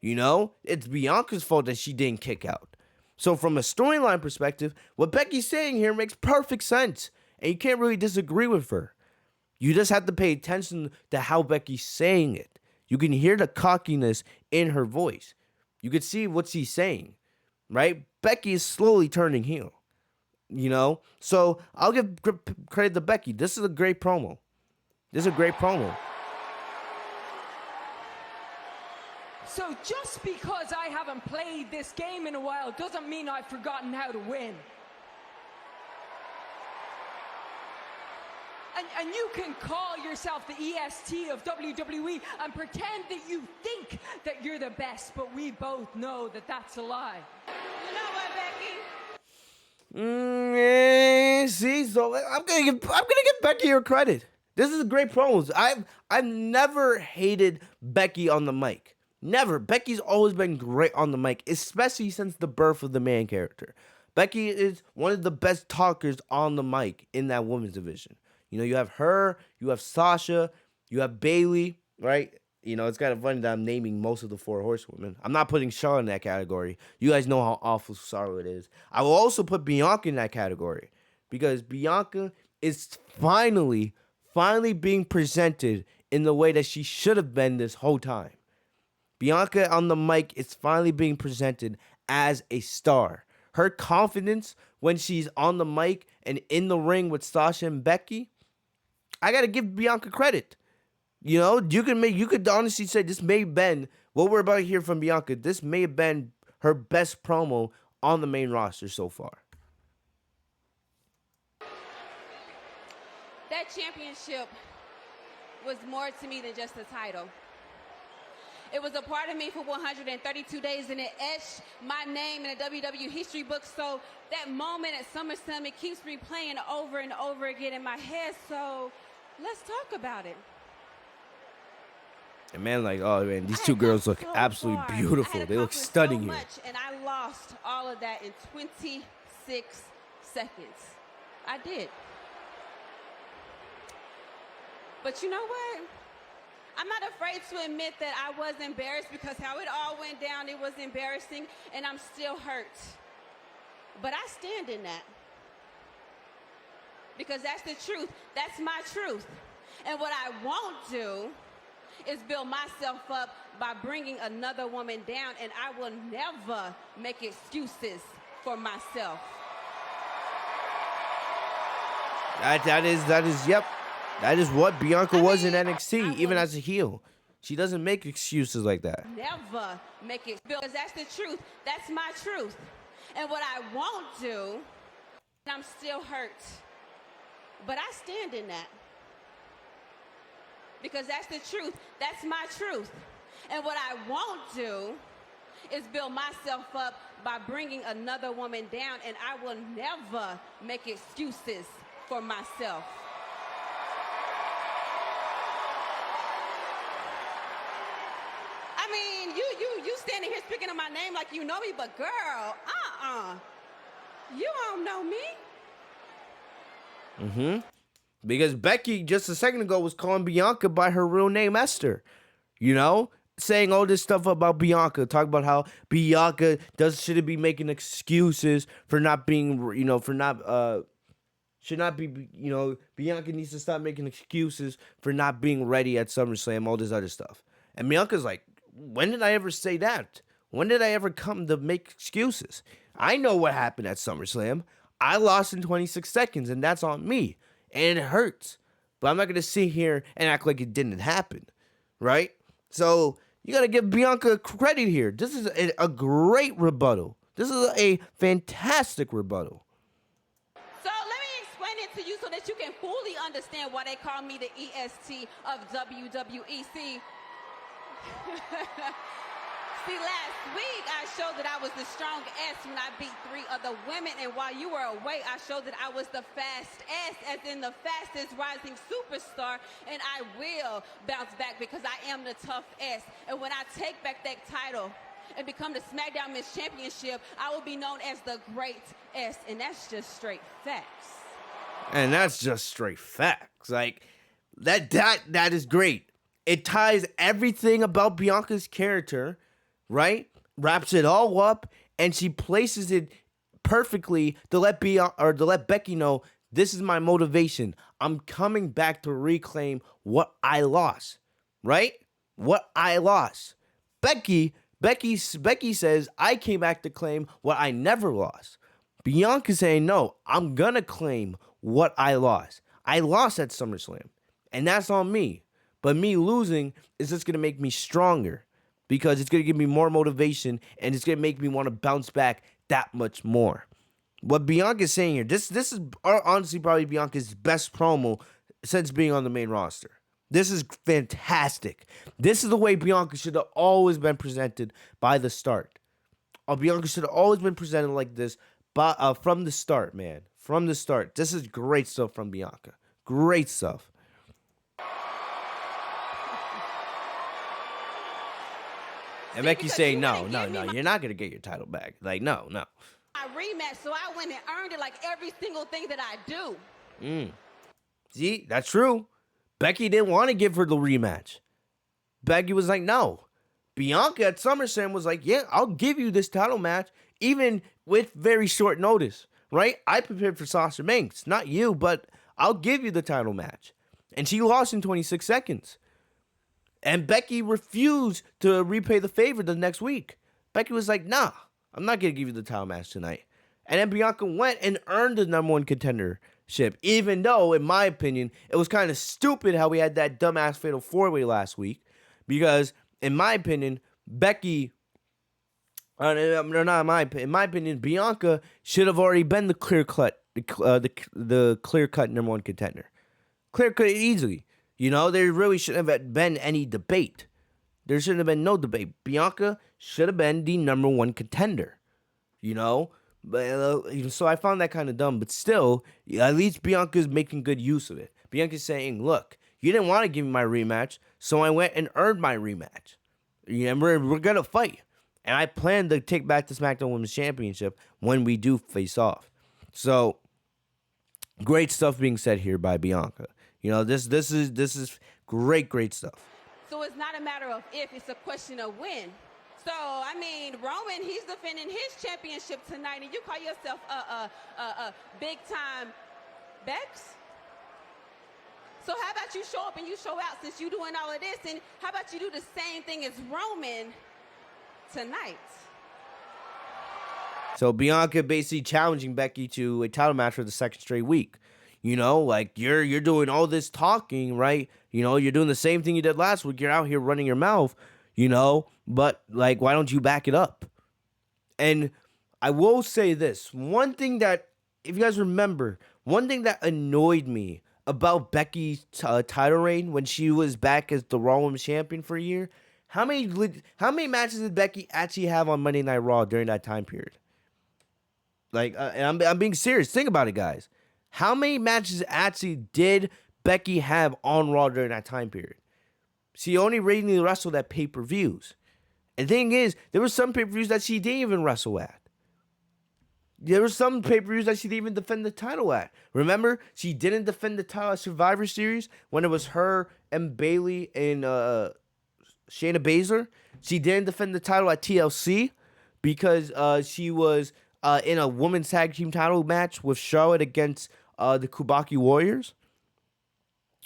It's Bianca's fault that she didn't kick out. So from a storyline perspective, what Becky's saying here makes perfect sense. And you can't really disagree with her. You just have to pay attention to how Becky's saying it. You can hear the cockiness in her voice. You can see what she's saying, right? Becky is slowly turning heel, So I'll give credit to Becky. This is a great promo. So just because I haven't played this game in a while doesn't mean I've forgotten how to win. And you can call yourself the EST of WWE and pretend that you think that you're the best, but we both know that that's a lie. You know what, Becky? See, so I'm gonna give Becky her credit. This is a great promo. I've never hated Becky on the mic. Never. Becky's always been great on the mic, especially since the birth of the man character. Becky is one of the best talkers on the mic in that women's division. You have her, you have Sasha, you have Bayley, right? It's kind of funny that I'm naming most of the 4 horsewomen. I'm not putting Charlotte in that category. You guys know how awful Charlotte is. I will also put Bianca in that category because Bianca is finally being presented in the way that she should have been this whole time. Bianca on the mic is finally being presented as a star. Her confidence when she's on the mic and in the ring with Sasha and Becky, I got to give Bianca credit. You know, you could honestly say this may have been what we're about to hear from Bianca. This may have been her best promo on the main roster so far. That championship was more to me than just a title. It was a part of me for 132 days, and it etched my name in the WWE history book. So that moment at SummerSlam, it keeps replaying over and over again in my head. So let's talk about it. And man, like, oh man, these two girls look absolutely beautiful. They look stunning here. And I lost all of that in 26 seconds. I did. But you know what? I'm not afraid to admit that I was embarrassed, because how it all went down, it was embarrassing, and I'm still hurt. But I stand in that, because that's the truth. That's my truth. And what I won't do is build myself up by bringing another woman down, and I will never make excuses for myself. That is what Bianca was in NXT, even as a heel. She doesn't make excuses like that. Never make it, because that's the truth. That's my truth. And what I won't do, I'm still hurt. But I stand in that, because that's the truth. That's my truth. And what I won't do is build myself up by bringing another woman down, and I will never make excuses for myself. I mean, you standing here speaking of my name like you know me, but girl, you don't know me. Because Becky just a second ago was calling Bianca by her real name, Esther. You know, saying all this stuff about Bianca, talking about how Bianca shouldn't be making excuses for not being, should not be, Bianca needs to stop making excuses for not being ready at SummerSlam, all this other stuff. And Bianca's like, when did I ever say that? When did I ever come to make excuses? I know what happened at SummerSlam. I lost in 26 seconds, and that's on me. And it hurts. But I'm not going to sit here and act like it didn't happen. Right? So, you got to give Bianca credit here. This is a great rebuttal. This is a fantastic rebuttal. So, let me explain it to you so that you can fully understand why they call me the EST of WWE. See, last week I showed that I was the strong S when I beat 3 other women, and while you were away, I showed that I was the fast S, as in the fastest rising superstar, and I will bounce back because I am the tough S. And when I take back that title and become the Smackdown Men's Championship, I will be known as the Great S, and that's just straight facts. And that's just straight facts. Like, that is great. It ties everything about Bianca's character, right? Wraps it all up, and she places it perfectly to let Becky know, this is my motivation. I'm coming back to reclaim what I lost, right? What I lost. Becky says, I came back to claim what I never lost. Bianca saying, no, I'm gonna claim what I lost. I lost at SummerSlam, and that's on me. But me losing is just going to make me stronger, because it's going to give me more motivation, and it's going to make me want to bounce back that much more. What Bianca's saying here, this is honestly probably Bianca's best promo since being on the main roster. This is fantastic. This is the way Bianca should have always been presented by the start. Bianca should have always been presented like this from the start, man. From the start. This is great stuff from Bianca. Great stuff. And Becky's saying, no, you're not going to get your title back. Like, no. I rematch, so I went and earned it like every single thing that I do. See, that's true. Becky didn't want to give her the rematch. Becky was like, no. Bianca at SummerSlam was like, yeah, I'll give you this title match, even with very short notice, right? I prepared for Sasha Banks, not you, but I'll give you the title match. And she lost in 26 seconds. And Becky refused to repay the favor the next week. Becky was like, nah, I'm not going to give you the title match tonight. And then Bianca went and earned the #1 contender championship. Even though, in my opinion, it was kind of stupid how we had that dumbass fatal 4-way last week. Because, in my opinion, Becky, in my opinion, Bianca should have already been the clear-cut number one contender. Clear-cut easily. You know, there really shouldn't have been any debate. There shouldn't have been no debate. Bianca should have been the number one contender. You know? But, so I found that kind of dumb. But still, at least Bianca's making good use of it. Bianca's saying, look, you didn't want to give me my rematch, so I went and earned my rematch. And we're going to fight. And I plan to take back the SmackDown Women's Championship when we do face off. So, great stuff being said here by Bianca. You know, this is great stuff. So it's not a matter of if, it's a question of when. So, I mean, Roman, he's defending his championship tonight, and you call yourself a big-time Bex? So how about you show up and you show out since you're doing all of this, and how about you do the same thing as Roman tonight? So Bianca basically challenging Becky to a title match for the second straight week. You know, like you're doing all this talking, right? You know, you're doing the same thing you did last week. You're out here running your mouth, you know, but like, why don't you back it up? And I will say this, one thing that, if you guys remember, one thing that annoyed me about Becky's title reign when she was back as the Raw Women's Champion for a year, how many matches did Becky actually have on Monday Night Raw during that time period? Like, and I'm being serious. Think about it, guys. How many matches actually did Becky have on Raw during that time period? She only really wrestled at pay-per-views. And the thing is, there were some pay-per-views that she didn't even wrestle at. There were some pay-per-views that she didn't even defend the title at. Remember, she didn't defend the title at Survivor Series when it was her and Bayley and Shayna Baszler. She didn't defend the title at TLC because she was in a women's tag team title match with Charlotte against the Kubaki Warriors.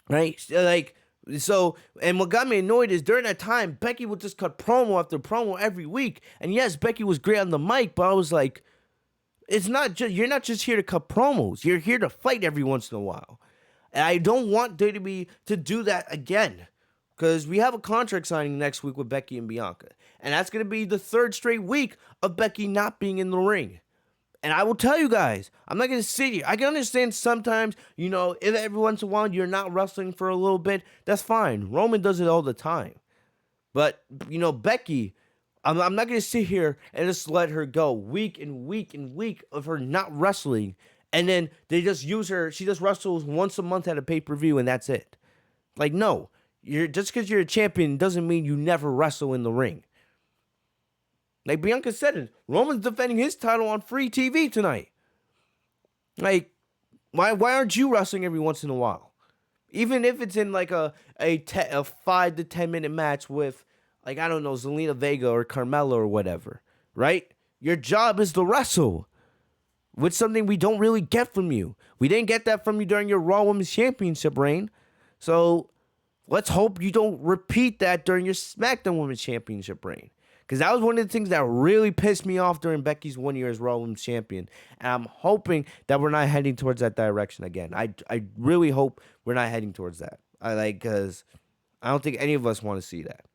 Right? Like, so, and what got me annoyed is during that time, Becky would just cut promo after promo every week. And yes, Becky was great on the mic, but I was like, it's not just, you're not just here to cut promos. You're here to fight every once in a while. And I don't want WWE to do that again. Because we have a contract signing next week with Becky and Bianca. And that's going to be the third straight week of Becky not being in the ring. And I will tell you guys, I'm not going to sit here. I can understand sometimes, you know, if every once in a while you're not wrestling for a little bit, that's fine. Roman does it all the time. But, you know, Becky, I'm not going to sit here and just let her go week and week and week of her not wrestling. And then they just use her. She just wrestles once a month at a pay-per-view and that's it. Like, no. Just because you're a champion doesn't mean you never wrestle in the ring. Like Bianca said it, Roman's defending his title on free TV tonight. Like, why aren't you wrestling every once in a while? Even if it's in like a 5 to 10 minute match with, like, I don't know, Zelina Vega or Carmella or whatever, right? Your job is to wrestle, which is something we don't really get from you. We didn't get that from you during your Raw Women's Championship reign. So let's hope you don't repeat that during your SmackDown Women's Championship reign. Because that was one of the things that really pissed me off during Becky's 1 year as Raw Women's Champion. And I'm hoping that we're not heading towards that direction again. I really hope we're not heading towards that. Because I don't think any of us want to see that.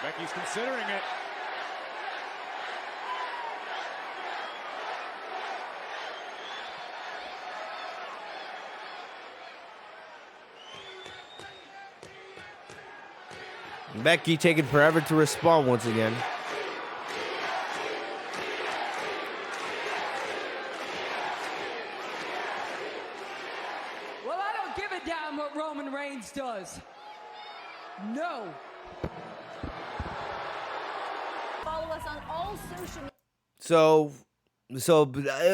Becky's considering it. Becky taking forever to respond once again. Well, I don't give a damn what Roman Reigns does. No. Follow us on all social media. So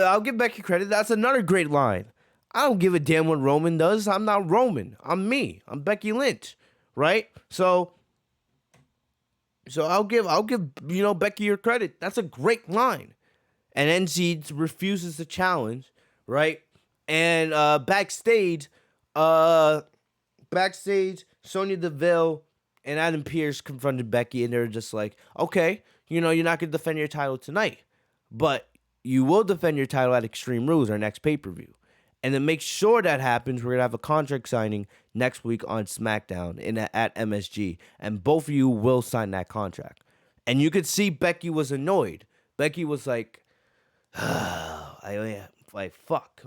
I'll give Becky credit. That's another great line. I don't give a damn what Roman does. I'm not Roman. I'm me. I'm Becky Lynch, right? So I'll give you know, Becky your credit. That's a great line. And then she refuses the challenge, right? And backstage, Sonya Deville and Adam Pearce confronted Becky, and they're just like, okay, you're not going to defend your title tonight, but you will defend your title at Extreme Rules, our next pay-per-view. And to make sure that happens, we're going to have a contract signing next week on SmackDown at MSG, and both of you will sign that contract. And you could see Becky was annoyed. Becky was like, fuck,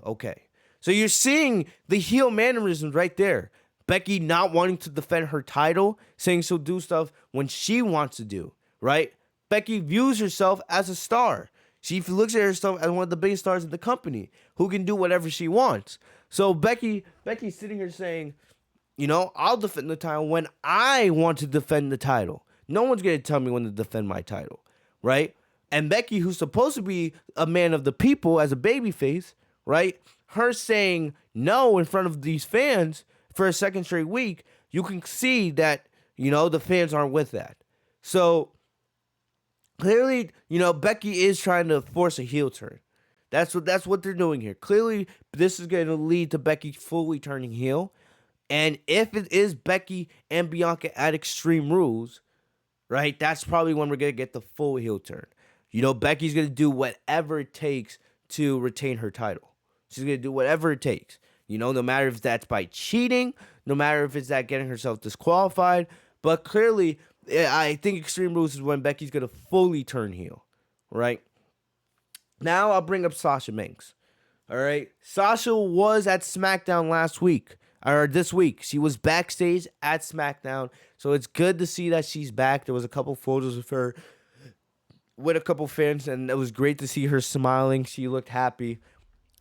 okay. So you're seeing the heel mannerisms right there. Becky not wanting to defend her title, saying she'll do stuff when she wants to do, right? Becky views herself as a star. She looks at herself as one of the biggest stars in the company who can do whatever she wants. So Becky's sitting here saying, I'll defend the title when I want to defend the title. No one's going to tell me when to defend my title, right? And Becky, who's supposed to be a man of the people as a babyface, right? Her saying no in front of these fans for a second straight week, you can see that, the fans aren't with that. So clearly, Becky is trying to force a heel turn. That's what they're doing here. Clearly, this is going to lead to Becky fully turning heel. And if it is Becky and Bianca at Extreme Rules, right, that's probably when we're going to get the full heel turn. Becky's going to do whatever it takes to retain her title. She's going to do whatever it takes. No matter if that's by cheating, no matter if it's that getting herself disqualified. But clearly, I think Extreme Rules is when Becky's going to fully turn heel, right? Now I'll bring up Sasha Banks, all right? Sasha was at SmackDown this week. She was backstage at SmackDown, so it's good to see that she's back. There was a couple photos of her with a couple fans, and it was great to see her smiling. She looked happy.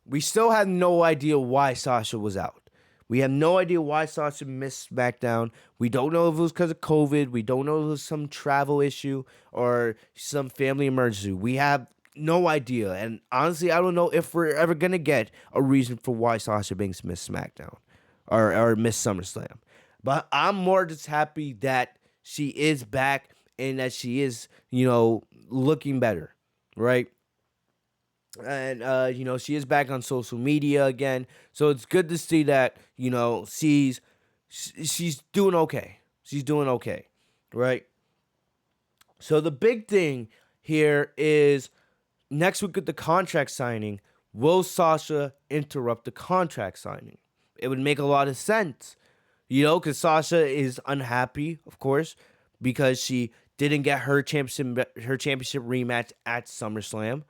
We still have no idea why Sasha was out. We have no idea why Sasha missed SmackDown. We don't know if it was because of COVID. We don't know if it was some travel issue or some family emergency. We have no idea. And honestly, I don't know if we're ever going to get a reason for why Sasha Banks missed SmackDown or missed SummerSlam. But I'm more just happy that she is back and that she is, looking better, right? And, she is back on social media again. So it's good to see that, she's doing okay. She's doing okay, right? So the big thing here is next week with the contract signing, will Sasha interrupt the contract signing? It would make a lot of sense, because Sasha is unhappy, of course, because she didn't get her championship rematch at SummerSlam.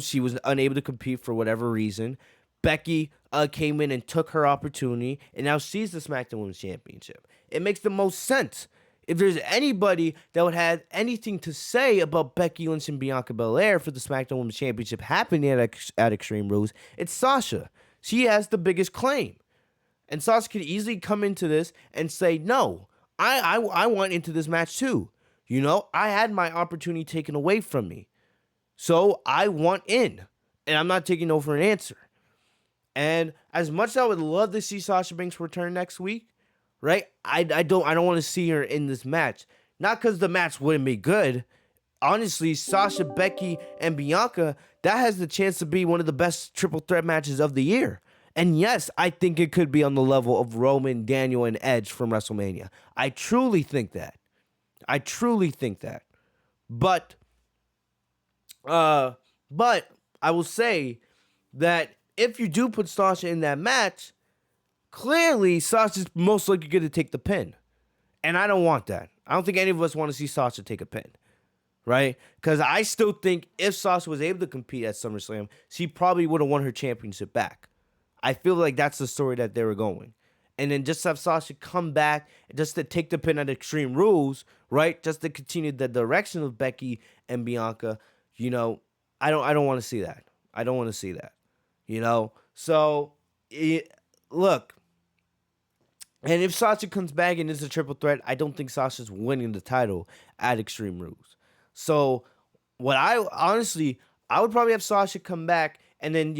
She was unable to compete for whatever reason. Becky came in and took her opportunity, and now she's the SmackDown Women's Championship. It makes the most sense. If there's anybody that would have anything to say about Becky Lynch and Bianca Belair for the SmackDown Women's Championship happening at Extreme Rules, it's Sasha. She has the biggest claim. And Sasha could easily come into this and say, no, I went into this match too. I had my opportunity taken away from me. So I want in, and I'm not taking no for an answer. And as much as I would love to see Sasha Banks return next week, right? I don't want to see her in this match. Not because the match wouldn't be good. Honestly, Sasha, Becky, and Bianca, that has the chance to be one of the best triple threat matches of the year. And yes, I think it could be on the level of Roman, Daniel, and Edge from WrestleMania. I truly think that. But I will say that if you do put Sasha in that match, clearly Sasha's most likely going to take the pin. And I don't want that. I don't think any of us want to see Sasha take a pin. Right? Because I still think if Sasha was able to compete at SummerSlam, she probably would have won her championship back. I feel like that's the story that they were going. And then just have Sasha come back just to take the pin at Extreme Rules, right? Just to continue the direction of Becky and Bianca. I don't want to see that. I don't want to see that. So look. And if Sasha comes back and is a triple threat, I don't think Sasha's winning the title at Extreme Rules. So I would probably have Sasha come back and then,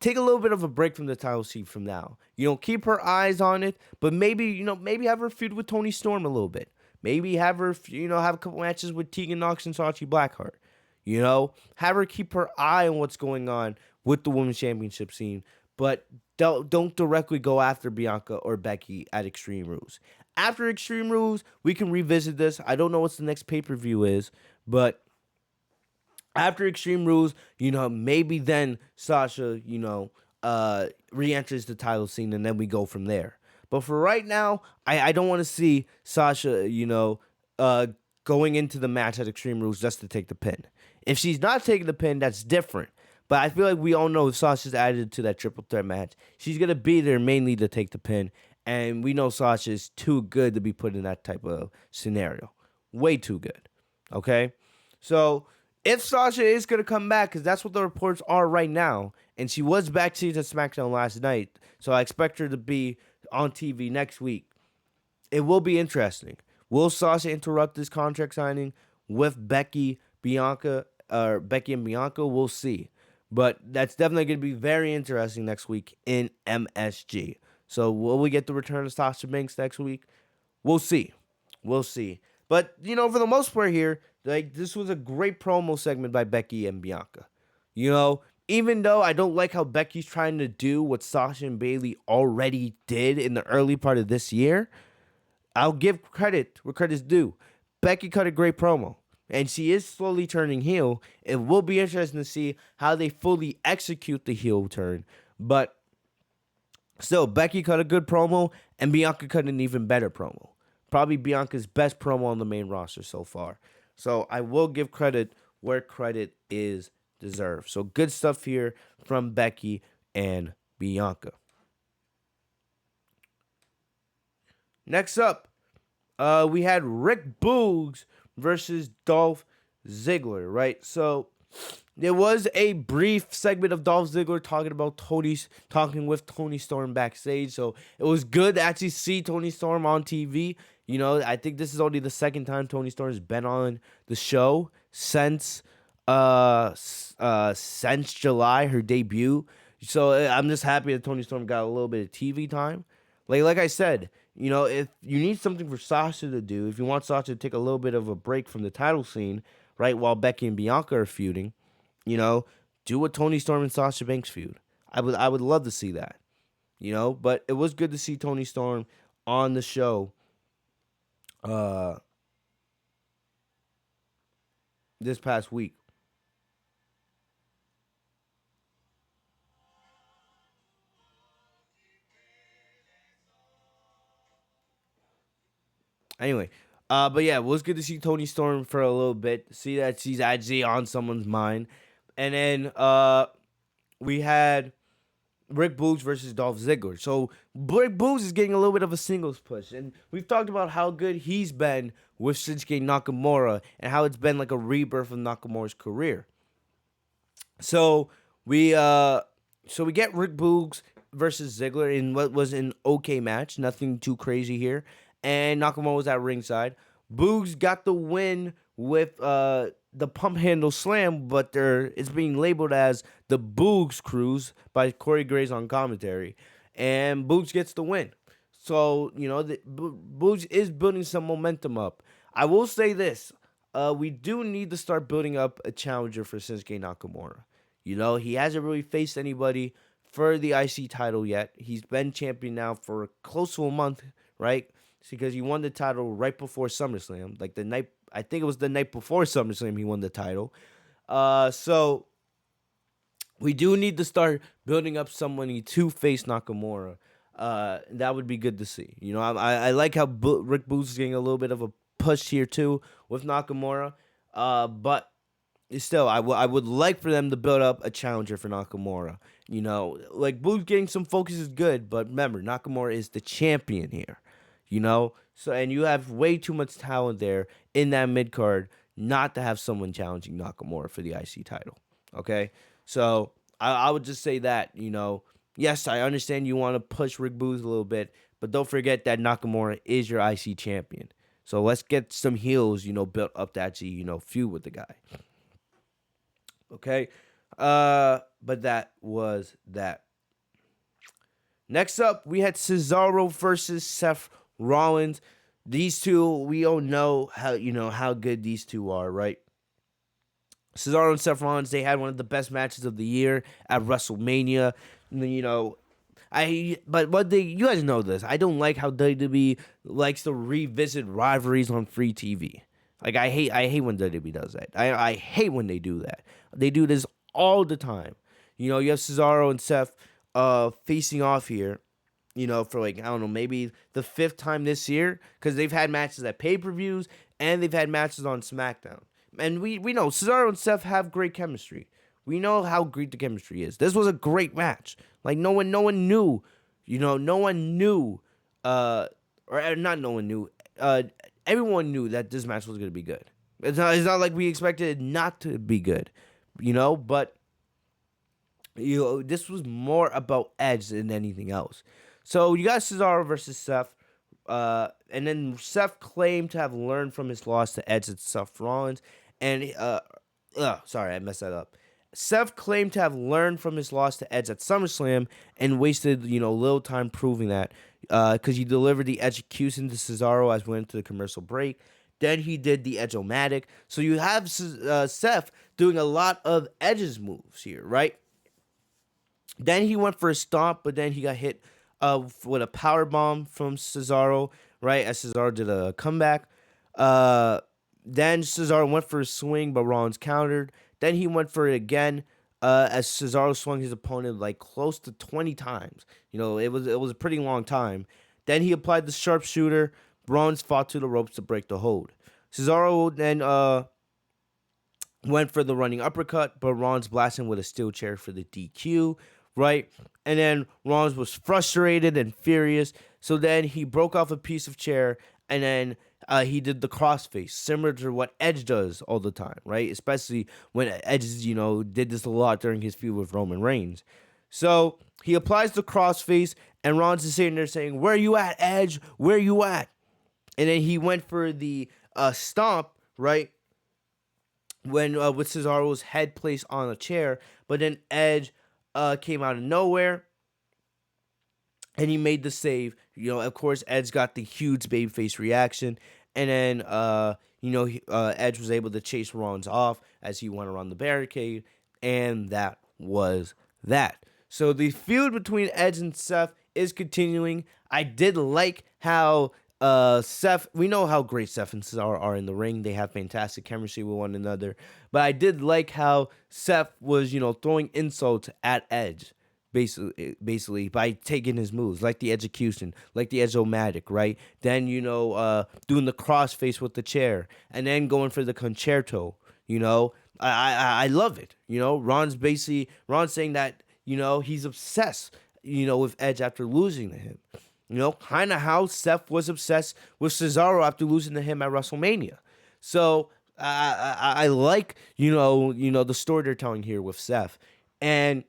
take a little bit of a break from the title scene from now. Keep her eyes on it, but maybe have her feud with Toni Storm a little bit. Maybe have her, have a couple matches with Tegan Nox and Shotzi Blackheart. Have her keep her eye on what's going on with the Women's Championship scene. but don't directly go after Bianca or Becky at Extreme Rules. After Extreme Rules, we can revisit this. I don't know what the next pay-per-view is, but after Extreme Rules, maybe then Sasha, re-enters the title scene, and then we go from there. But for right now, I don't want to see Sasha, going into the match at Extreme Rules just to take the pin. If she's not taking the pin, that's different. But I feel like we all know if Sasha's added to that triple threat match, she's going to be there mainly to take the pin. And we know Sasha is too good to be put in that type of scenario. Way too good. Okay? So if Sasha is going to come back, because that's what the reports are right now, and she was backstage at SmackDown last night, so I expect her to be on TV next week, it will be interesting. Will Sasha interrupt this contract signing with Becky and Bianca? We'll see. But that's definitely going to be very interesting next week in MSG. So will we get the return of Sasha Banks next week? We'll see. We'll see. But, for the most part here, this was a great promo segment by Becky and Bianca. Even though I don't like how Becky's trying to do what Sasha and Bayley already did in the early part of this year, I'll give credit where credit's due. Becky cut a great promo, and she is slowly turning heel. It will be interesting to see how they fully execute the heel turn. But still, Becky cut a good promo, and Bianca cut an even better promo. Probably Bianca's best promo on the main roster so far. So I will give credit where credit is deserved. So good stuff here from Becky and Bianca. Next up, we had Rick Boogs versus Dolph Ziggler, right? So there was a brief segment of Dolph Ziggler talking with Toni Storm backstage. So it was good to actually see Toni Storm on TV. I think this is only the second time Toni Storm's been on the show since July, her debut. So I'm just happy that Toni Storm got a little bit of TV time. Like I said, if you need something for Sasha to do, if you want Sasha to take a little bit of a break from the title scene, right, while Becky and Bianca are feuding, do what Toni Storm and Sasha Banks feud. I would love to see that, but it was good to see Toni Storm on the show this past week. Anyway, but yeah, it was good to see Toni Storm for a little bit. See that she's actually on someone's mind. And then we had Rick Boogs versus Dolph Ziggler. So Rick Boogs is getting a little bit of a singles push. And we've talked about how good he's been with Shinsuke Nakamura and how it's been like a rebirth of Nakamura's career. So we get Rick Boogs versus Ziggler in what was an okay match. Nothing too crazy here. And Nakamura was at ringside. Boogs got the win with the pump handle slam, but it's being labeled as the Boogs Cruise by Corey Graves on commentary. And Boogs gets the win. So, Boogs is building some momentum up. I will say this. We do need to start building up a challenger for Shinsuke Nakamura. He hasn't really faced anybody for the IC title yet. He's been champion now for close to a month, right? Because he won the title right before SummerSlam. I think it was the night before SummerSlam he won the title. So we do need to start building up somebody to face Nakamura. That would be good to see. I like how Rick Boogs is getting a little bit of a push here too with Nakamura. But still, I would like for them to build up a challenger for Nakamura. Boogs getting some focus is good, but remember, Nakamura is the champion here. So, and you have way too much talent there in that mid card not to have someone challenging Nakamura for the IC title. Okay, so I would just say that yes, I understand you want to push Rick Boogs a little bit, but don't forget that Nakamura is your IC champion. So let's get some heels built up to actually feud with the guy. Okay, but that was that. Next up, we had Cesaro versus Seth Rollins. These two, we all know how good these two are, right? Cesaro and Seth Rollins, they had one of the best matches of the year at WrestleMania. You know, but what they you guys know this. I don't like how WWE likes to revisit rivalries on free TV. Like I hate when WWE does that. I hate when they do that. They do this all the time. You know, you have Cesaro and Seth facing off here, you know, for like, I don't know, maybe the fifth time this year, because they've had matches at pay-per-views and they've had matches on SmackDown. And we know Cesaro and Seth have great chemistry. We know how great the chemistry is. This was a great match. Like no one knew, you know, no one knew, or not no one knew, everyone knew that this match was gonna be good. It's not like we expected it not to be good, you know. But you know, this was more about Edge than anything else. So you got Cesaro versus Seth, and then Seth claimed to have learned from his loss to Edge at Seth Rollins, and sorry, I messed that up. Seth claimed to have learned from his loss to Edge at SummerSlam and wasted, you know, little time proving that, because he delivered the execution to Cesaro as we went to the commercial break. Then he did the Edge-O-Matic. So you have Seth doing a lot of Edge's moves here, right? Then he went for a stomp, but then he got hit with a power bomb from Cesaro, right? As Cesaro did a comeback. Then Cesaro went for a swing, but Rollins countered. Then he went for it again, as Cesaro swung his opponent like close to 20 times. You know, it was a pretty long time. Then he applied the sharpshooter. Rollins fought to the ropes to break the hold. Cesaro then went for the running uppercut, but Rollins blasted him with a steel chair for the DQ, right? And then Rollins was frustrated and furious, so then he broke off a piece of chair, and then he did the crossface, similar to what Edge does all the time, right? Especially when Edge, you know, did this a lot during his feud with Roman Reigns. So he applies the crossface, and Rollins is sitting there saying, "Where you at, Edge? Where you at?" And then he went for the stomp, right? When with Cesaro's head placed on a chair, but then Edge came out of nowhere, and he made the save. You know, of course, Edge got the huge babyface reaction, and then Edge was able to chase Rollins off as he went around the barricade, and that was that. So the feud between Edge and Seth is continuing. I did like how Seth, we know how great Seth and Cesaro are in the ring. They have fantastic chemistry with one another. But I did like how Seth was, you know, throwing insults at Edge, basically by taking his moves, like the execution, like the Edge-O-Matic, right? Then, you know, doing the crossface with the chair, and then going for the concerto, you know. I love it. You know, Ron's saying that, you know, he's obsessed, you know, with Edge after losing to him. You know, kind of how Seth was obsessed with Cesaro after losing to him at WrestleMania. So I like, you know the story they're telling here with Seth. And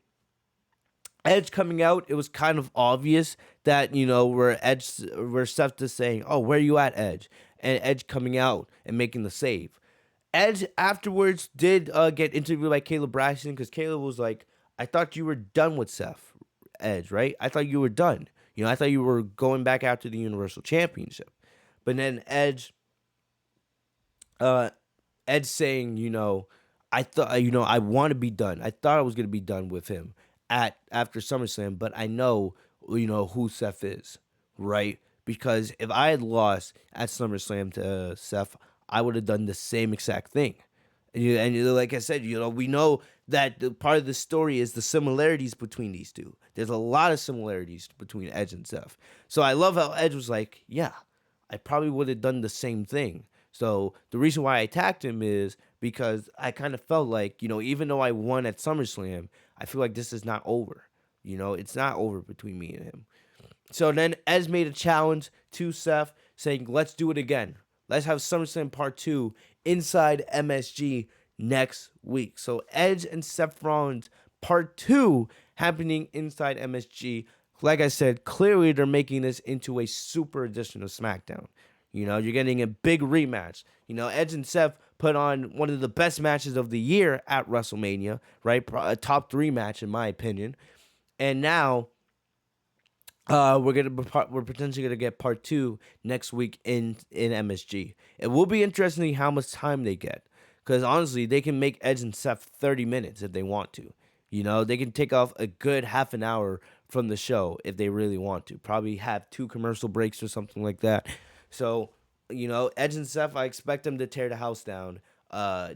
Edge coming out, it was kind of obvious that, you know, where Seth is saying, "Oh, where you at, Edge?" And Edge coming out and making the save. Edge afterwards did get interviewed by Caleb Braxton, because Caleb was like, "I thought you were done with Seth, Edge, right? I thought you were done. You know, I thought you were going back after the Universal Championship." But then Edge saying, you know, "I thought, you know, I want to be done. I thought I was going to be done with him after SummerSlam, but I know, you know, who Seth is, right? Because if I had lost at SummerSlam to Seth, I would have done the same exact thing." And like I said, you know, we know that the part of the story is the similarities between these two. There's a lot of similarities between Edge and Seth. So I love how Edge was like, "Yeah, I probably would have done the same thing." So the reason why I attacked him is because I kind of felt like, you know, even though I won at SummerSlam, I feel like this is not over. You know, it's not over between me and him. So then Edge made a challenge to Seth saying, "Let's do it again. Let's have SummerSlam Part 2 inside MSG next week." So Edge and Seth Rollins Part 2 happening inside MSG. Like I said, clearly they're making this into a super edition of SmackDown. You know, you're getting a big rematch. You know, Edge and Seth put on one of the best matches of the year at WrestleMania, right? A top 3 match in my opinion. And now we're potentially gonna get Part 2 next week in MSG. It will be interesting how much time they get, because honestly, they can make Edge and Seth 30 minutes if they want to. You know, they can take off a good half an hour from the show if they really want to. Probably have 2 commercial breaks or something like that. So, Edge and Seth, I expect them to tear the house down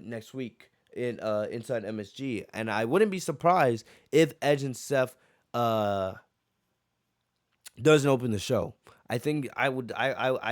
next week in inside MSG. And I wouldn't be surprised if Edge and Seth doesn't open the show. I think I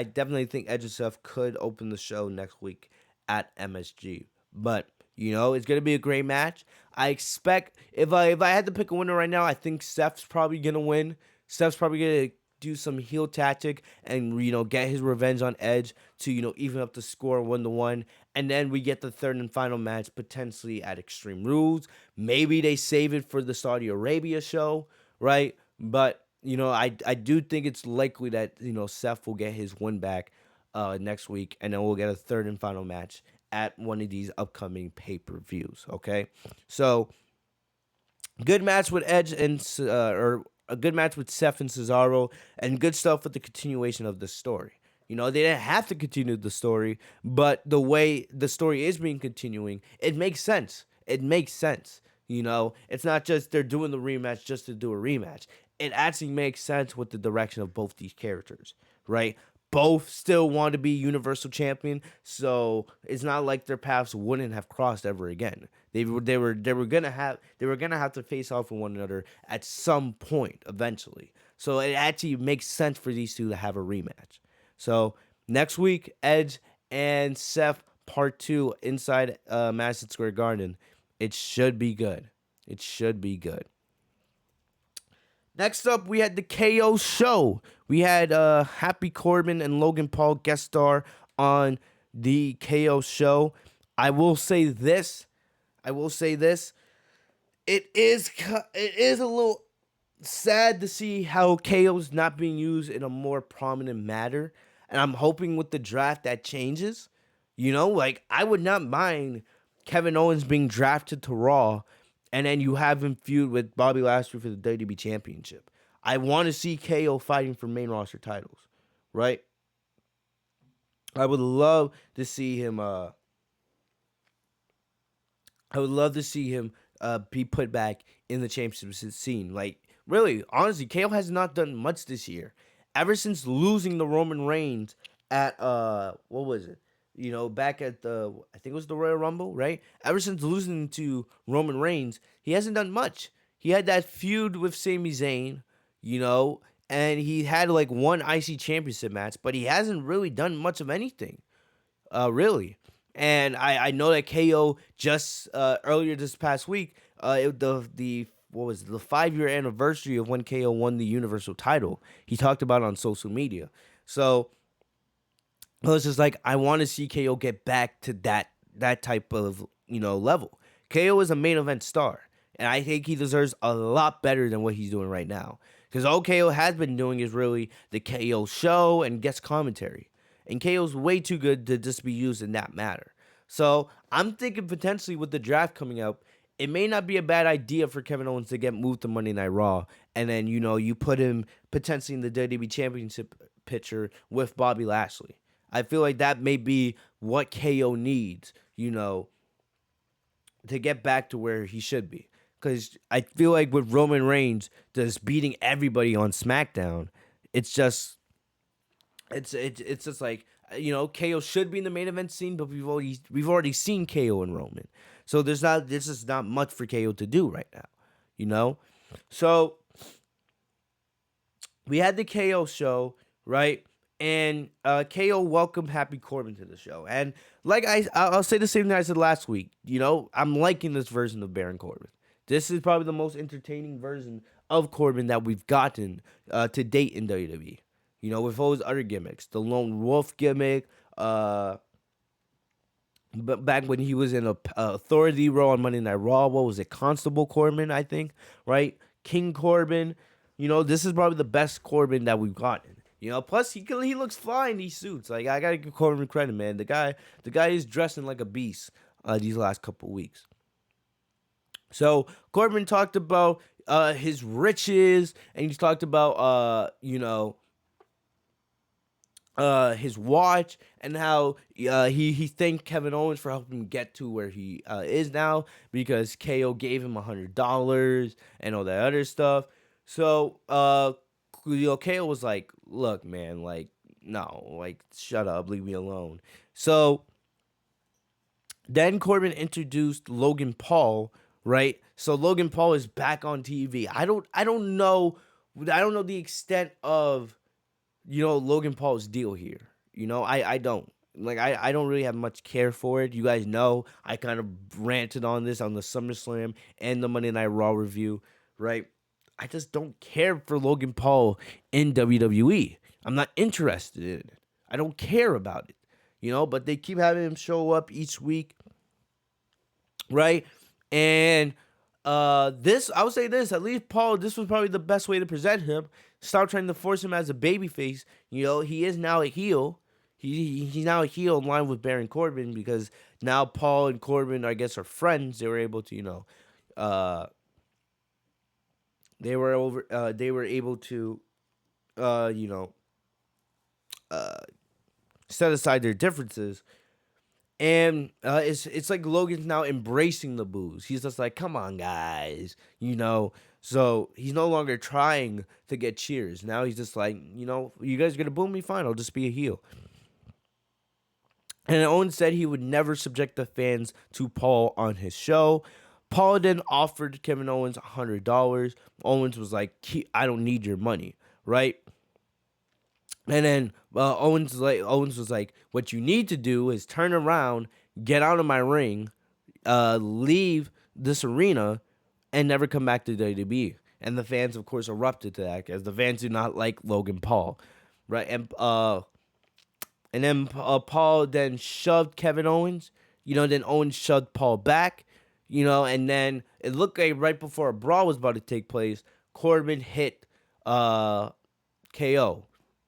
definitely think Edge and Seth could open the show next week at MSG. But it's gonna be a great match. I expect if I had to pick a winner right now, I think Seth's probably gonna win. Seth's probably gonna do some heel tactic and get his revenge on Edge to even up the score 1-1, and then we get the third and final match potentially at Extreme Rules. Maybe they save it for the Saudi Arabia show, right? But I do think it's likely that Seth will get his win back next week, and then we'll get a third and final match at one of these upcoming pay-per-views. Okay, so good match with Edge and or a good match with Seth and Cesaro, and good stuff with the continuation of the story. They didn't have to continue the story, but the way the story is being continuing, it makes sense. It makes sense. It's not just they're doing the rematch just to do a rematch. It actually makes sense with the direction of both these characters, right? Both still want to be Universal Champion, so it's not like their paths wouldn't have crossed ever again. They were gonna have to face off with one another at some point eventually. So it actually makes sense for these two to have a rematch. So next week, Edge and Seth Part 2 inside Madison Square Garden. It should be good. It should be good. Next up, we had the KO show. We had Happy Corbin and Logan Paul guest star on the KO show. I will say this. It is a little sad to see how KO's not being used in a more prominent manner. And I'm hoping with the draft that changes. I would not mind Kevin Owens being drafted to Raw, and then you have him feud with Bobby Lashley for the WWE Championship. I want to see KO fighting for main roster titles, right? I would love to see him. Be put back in the championship scene. Like, really, honestly, KO has not done much this year. Ever since losing the Roman Reigns at what was it? Back at I think it was the Royal Rumble, right? Ever since losing to Roman Reigns, he hasn't done much. He had that feud with Sami Zayn, and he had like one IC championship match, but he hasn't really done much of anything, really. And I know that KO just earlier this past week, the what was it, the 5-year anniversary of when KO won the Universal title. He talked about it on social media. So it's just like I want to see KO get back to that type of level. KO is a main event star, and I think he deserves a lot better than what he's doing right now. Because all KO has been doing is really the KO show and guest commentary, and KO's way too good to just be used in that matter. So I'm thinking potentially with the draft coming up, it may not be a bad idea for Kevin Owens to get moved to Monday Night Raw, and then you put him potentially in the WWE Championship picture with Bobby Lashley. I feel like that may be what KO needs, to get back to where he should be. Because I feel like with Roman Reigns just beating everybody on SmackDown, it's just like, KO should be in the main event scene, but we've already seen KO and Roman, so there's just not much for KO to do right now, So we had the KO show, right? And KO welcomed Happy Corbin to the show. And like I'll say the same thing I said last week. I'm liking this version of Baron Corbin. This is probably the most entertaining version of Corbin that we've gotten to date in WWE. With all his other gimmicks. The Lone Wolf gimmick. But back when he was in a authority role on Monday Night Raw, what was it? Constable Corbin, I think, right? King Corbin. This is probably the best Corbin that we've gotten. Plus he looks fly in these suits. Like, I gotta give Corbin credit, man. The guy is dressing like a beast these last couple weeks. So Corbin talked about his riches, and he talked about his watch, and how he thanked Kevin Owens for helping him get to where he is now, because KO gave him $100 and all that other stuff. So KO was like, "Look, man, like no, like shut up, leave me alone." So then Corbin introduced Logan Paul, right? So Logan Paul is back on TV. I don't know the extent of Logan Paul's deal here. I don't. I don't really have much care for it. You guys know I kind of ranted on this on the SummerSlam and the Monday Night Raw review, right? I just don't care for Logan Paul in WWE. I'm not interested in it. I don't care about it. But they keep having him show up each week, right? And this, I would say this, at least Paul, this was probably the best way to present him. Stop trying to force him as a babyface. He is now a heel. He's now a heel in line with Baron Corbin, because now Paul and Corbin, I guess, are friends. They were able to, they were able to, set aside their differences. And it's like Logan's now embracing the booze. He's just like, come on, guys, So he's no longer trying to get cheers. Now he's just like, you guys are gonna boo me, fine. I'll just be a heel. And Owens said he would never subject the fans to Paul on his show. Paul then offered Kevin Owens $100. Owens was like, I don't need your money, right? And then Owens was like, what you need to do is turn around, get out of my ring, leave this arena, and never come back to WWE. And the fans, of course, erupted to that, because the fans do not like Logan Paul, right? And then Paul then shoved Kevin Owens. Then Owens shoved Paul back. And then it looked like right before a brawl was about to take place, Corbin hit KO.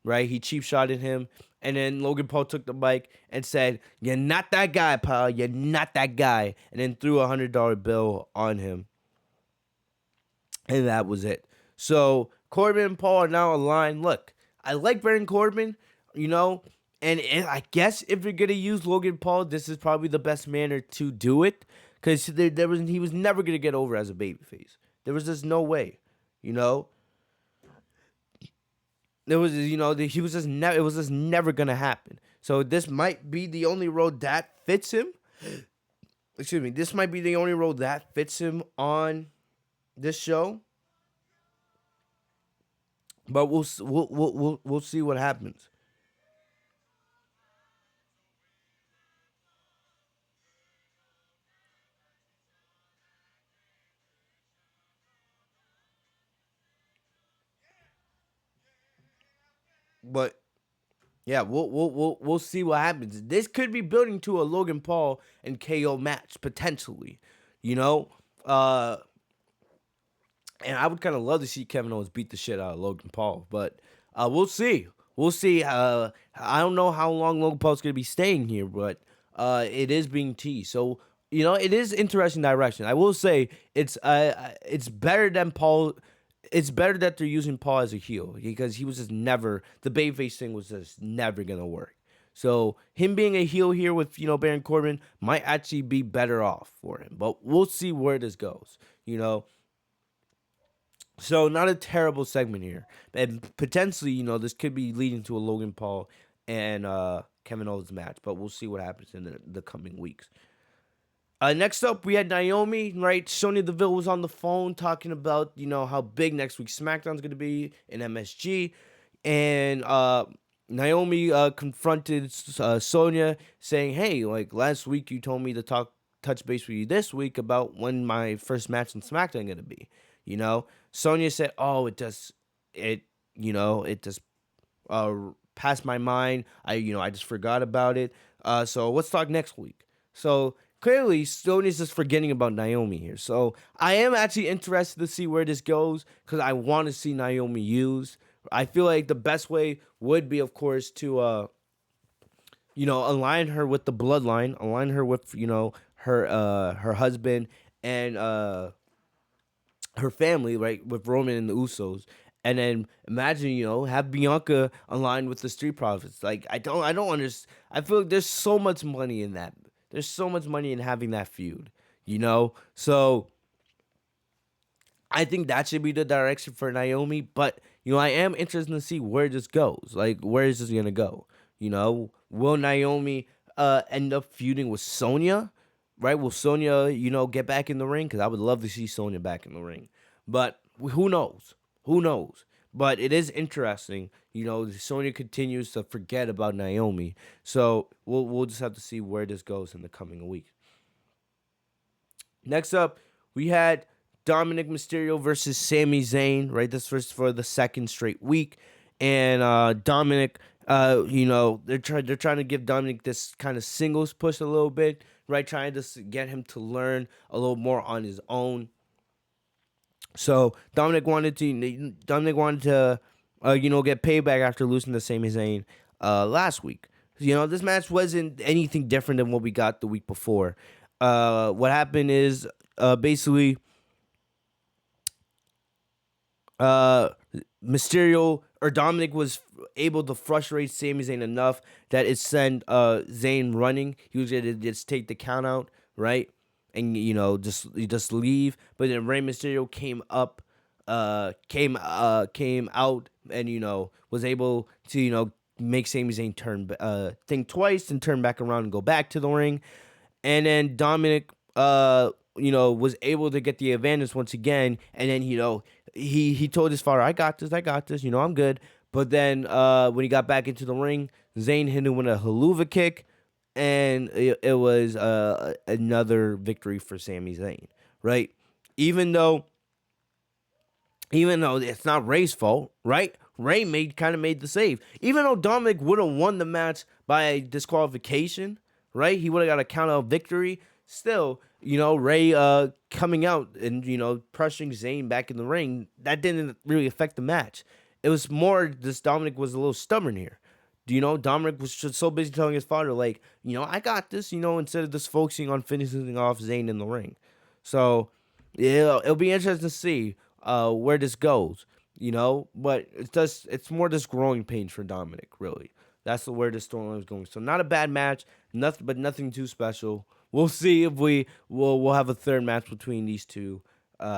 Right, he cheap shotted him, and then Logan Paul took the mic and said, "You're not that guy, pal. You're not that guy," and then threw $100 bill on him, and that was it. So Corbin and Paul are now aligned. Look, I like Baron Corbin, and I guess if you're gonna use Logan Paul, this is probably the best manner to do it, because he was never gonna get over as a babyface. There was just no way, There was, he was just it was just never gonna happen. So this might be the only road that fits him. Excuse me. This might be the only road that fits him on this show. But we'll see what happens. But yeah, we'll see what happens. This could be building to a Logan Paul and KO match potentially, you know. And I would kind of love to see Kevin Owens beat the shit out of Logan Paul, but we'll see. We'll see. I don't know how long Logan Paul's gonna be staying here, but it is being teased. So it is interesting direction. I will say it's better than Paul. It's better that they're using Paul as a heel, because he was just never, the babyface thing was just never gonna work. So him being a heel here with Baron Corbin might actually be better off for him. But we'll see where this goes. So not a terrible segment here, and potentially this could be leading to a Logan Paul and Kevin Owens match. But we'll see what happens in the coming weeks. Next up, we had Naomi, right? Sonya Deville was on the phone talking about, how big next week's SmackDown is going to be in MSG. And Naomi confronted Sonya, saying, hey, like last week you told me to touch base with you this week about when my first match on SmackDown going to be. Sonya said, oh, it just passed my mind. I just forgot about it. So let's talk next week. So clearly, Sonya's just forgetting about Naomi here. So I am actually interested to see where this goes, because I want to see Naomi used. I feel like the best way would be, of course, to align her with the bloodline, align her with her husband and her family, right, with Roman and the Usos, And then imagine, have Bianca aligned with the Street Profits. Like I don't understand. I feel like there's so much money in that. There's so much money in having that feud, So I think that should be the direction for Naomi. But I am interested to see where this goes. Like, where is this gonna go? Will Naomi end up feuding with Sonya? Right? Will Sonya, get back in the ring? Because I would love to see Sonya back in the ring. But who knows? Who knows? But it is interesting. Sonya continues to forget about Naomi. So we'll just have to see where this goes in the coming week. Next up, we had Dominic Mysterio versus Sami Zayn, right? This was for the second straight week. And Dominic, they're trying to give Dominic this kind of singles push a little bit, right? Trying to get him to learn a little more on his own. So Dominic wanted to get payback after losing to Sami Zayn last week. This match wasn't anything different than what we got the week before. What happened is basically Mysterio or Dominic was able to frustrate Sami Zayn enough that it sent Zayn running. He was gonna just take the count out, right? And just leave. But then Rey Mysterio came out and was able to make Sami Zayn think twice and turn back around and go back to the ring. And then Dominic was able to get the advantage once again. And then he told his father, I got this, I'm good. But then when he got back into the ring, Zayn hit him with a haluva kick. And it was another victory for Sami Zayn, right? Even though it's not Rey's fault, right? Rey kind of made the save. Even though Dominic would have won the match by disqualification, right? He would have got a count out victory. Still, Rey coming out and pressuring Zayn back in the ring, that didn't really affect the match. It was more this Dominic was a little stubborn here. Dominic was just so busy telling his father, like, I got this, instead of just focusing on finishing off Zayn in the ring. So, yeah, it'll be interesting to see where this goes, but it's more this growing pains for Dominic, really. That's where the storyline is going. So, not a bad match, nothing too special. We'll see if we'll have a third match between these two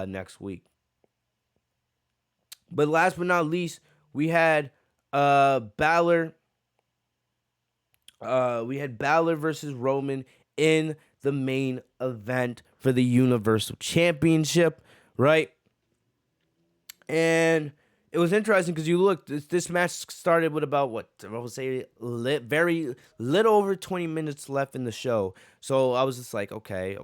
next week. But last but not least, we had Balor. We had Balor versus Roman in the main event for the Universal Championship, right? And it was interesting because you look, this match started with about I would say very little over 20 minutes left in the show. So I was just like, okay,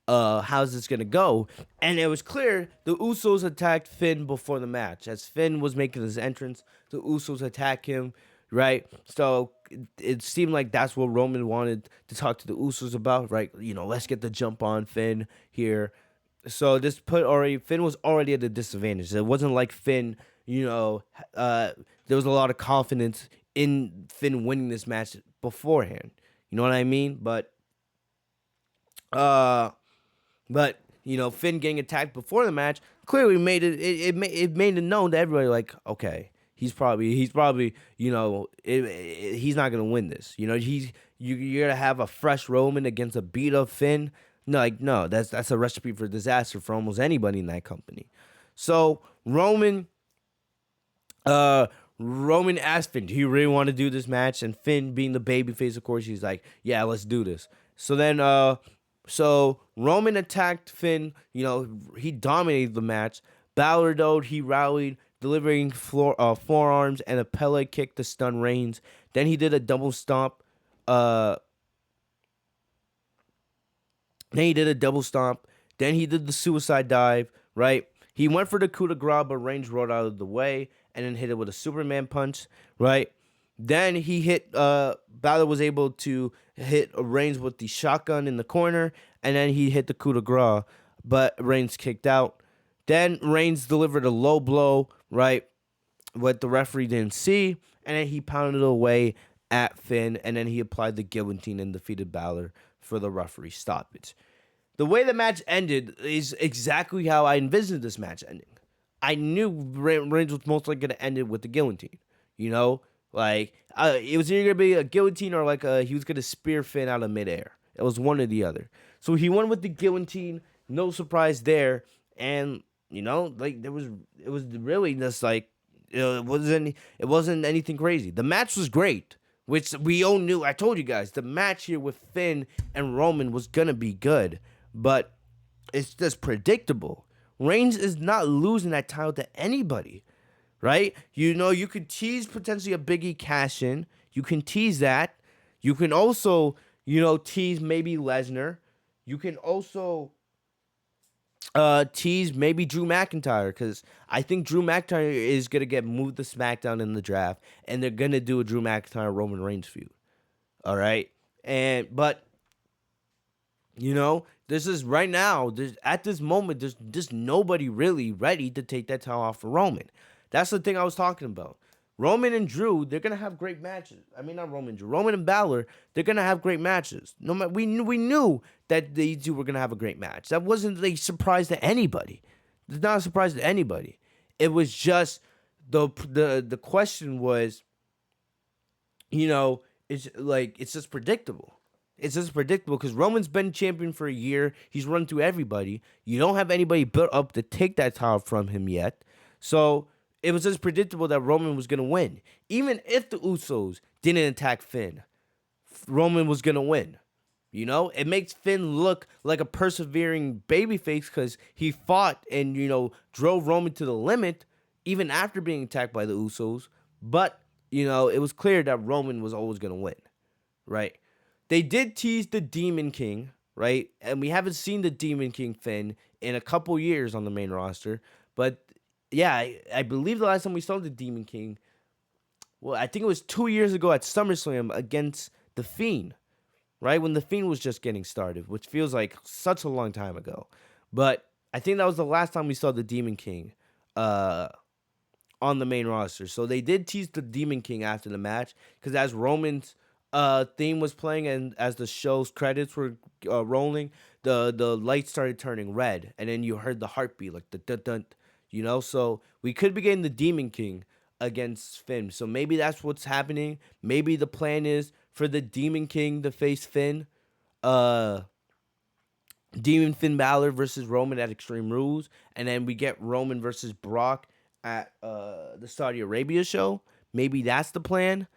how's this gonna go? And it was clear the Usos attacked Finn before the match. As Finn was making his entrance, the Usos attack him. Right, so it seemed like that's what Roman wanted to talk to the Usos about, right? Let's get the jump on Finn here. So Finn was already at a disadvantage. It wasn't like Finn, there was a lot of confidence in Finn winning this match beforehand. You know what I mean? But Finn getting attacked before the match clearly made it made it known to everybody, like, okay. He's probably he's not gonna win this. You're gonna have a fresh Roman against a beat up Finn. No, that's a recipe for disaster for almost anybody in that company. So Roman asked Finn, do you really want to do this match? And Finn, being the babyface, of course, he's like, yeah, let's do this. So then so Roman attacked Finn. He dominated the match. Balor, though, he rallied, delivering forearms and a Pele kick to stun Reigns. Then he did a double stomp. Then he did the suicide dive, right? He went for the coup de grace, but Reigns rolled out of the way and then hit it with a Superman punch, right? Then he hit, Balor was able to hit Reigns with the shotgun in the corner, and then he hit the coup de grace, but Reigns kicked out. Then Reigns delivered a low blow, right, what the referee didn't see, and then he pounded away at Finn, and then he applied the guillotine and defeated Balor for the referee stoppage. The way the match ended is exactly how I envisioned this match ending. I knew Reigns was most likely going to end it with the guillotine. You know, like it was either going to be a guillotine or like he was going to spear Finn out of midair. It was one or the other. So he went with the guillotine. No surprise there. And you know, like it was really just like it wasn't anything crazy. The match was great, which we all knew. I told you guys the match here with Finn and Roman was gonna be good, but it's just predictable. Reigns is not losing that title to anybody, right? You know, you could tease potentially a Biggie cash in. You can tease that. You can also, tease maybe Lesnar. You can also tease maybe Drew McIntyre, because I think Drew McIntyre is gonna get moved to SmackDown in the draft, and they're gonna do a Drew McIntyre Roman Reigns feud. All right, but this is right now. At this moment, there's just nobody really ready to take that title off for Roman. That's the thing I was talking about. Roman and Drew, they're gonna have great matches. I mean, not Roman and Drew. Roman and Balor, they're gonna have great matches. No matter, we knew that these two were gonna have a great match. That wasn't a surprise to anybody. It's not a surprise to anybody. It was just the question was, it's just predictable. It's just predictable because Roman's been champion for a year. He's run through everybody. You don't have anybody built up to take that title from him yet. So it was just predictable that Roman was going to win. Even if the Usos didn't attack Finn, Roman was going to win. It makes Finn look like a persevering babyface because he fought and, drove Roman to the limit even after being attacked by the Usos. But, it was clear that Roman was always going to win, right? They did tease the Demon King, right? And we haven't seen the Demon King Finn in a couple years on the main roster. But, yeah, I believe the last time we saw the Demon King, well, I think it was 2 years ago at SummerSlam against The Fiend, right? When The Fiend was just getting started, which feels like such a long time ago. But I think that was the last time we saw the Demon King on the main roster. So they did tease the Demon King after the match because as Roman's theme was playing and as the show's credits were rolling, the lights started turning red, and then you heard the heartbeat, like the dun dun, So we could be getting the Demon King against Finn. So maybe that's what's happening. Maybe the plan is for the Demon King to face Finn. Demon Finn Balor versus Roman at Extreme Rules, and then we get Roman versus Brock at the Saudi Arabia show. Maybe that's the plan.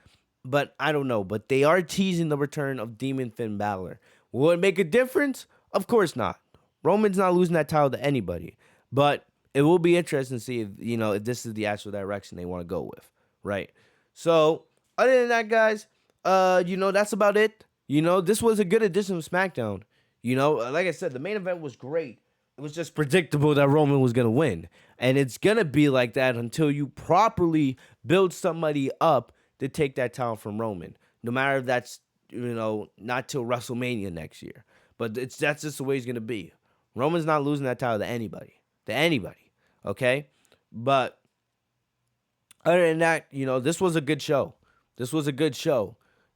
But I don't know. But they are teasing the return of Demon Finn Balor. Will it make a difference? Of course not. Roman's not losing that title to anybody. But it will be interesting to see if this is the actual direction they want to go with, right? So other than that, guys, that's about it. This was a good edition of SmackDown. Like I said, the main event was great. It was just predictable that Roman was gonna win, and it's gonna be like that until you properly build somebody up to take that title from Roman. No matter if that's, not till WrestleMania next year. But that's just the way it's going to be. Roman's not losing that title to anybody. Okay? But other than that, this was a good show.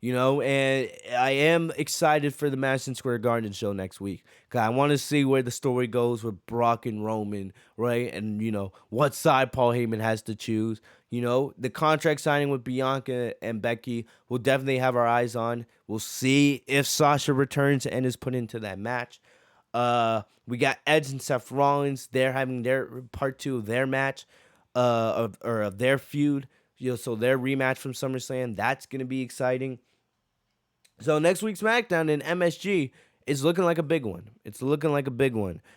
And I am excited for the Madison Square Garden show next week. Because I want to see where the story goes with Brock and Roman, right? And, what side Paul Heyman has to choose. The contract signing with Bianca and Becky, we'll definitely have our eyes on. We'll see if Sasha returns and is put into that match. We got Edge and Seth Rollins. They're having their part 2 of their match, of their feud. So their rematch from SummerSlam. That's going to be exciting. So next week's SmackDown in MSG is looking like a big one.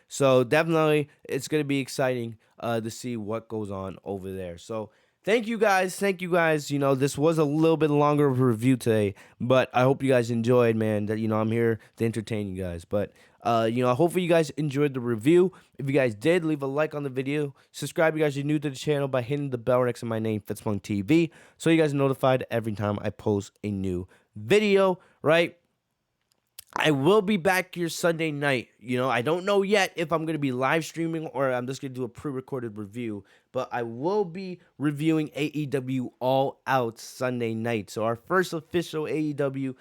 So definitely it's going to be exciting to see what goes on over there. So thank you guys. This was a little bit longer of a review today, but I hope you guys enjoyed, man. That I'm here to entertain you guys. But hopefully you guys enjoyed the review. If you guys did, leave a like on the video. Subscribe if you guys are new to the channel by hitting the bell next to my name, Fitzmonk TV, so you guys are notified every time I post a new video, right? I will be back here Sunday night. I don't know yet if I'm going to be live streaming or I'm just going to do a pre-recorded review, but I will be reviewing AEW All Out Sunday night. So our first official AEW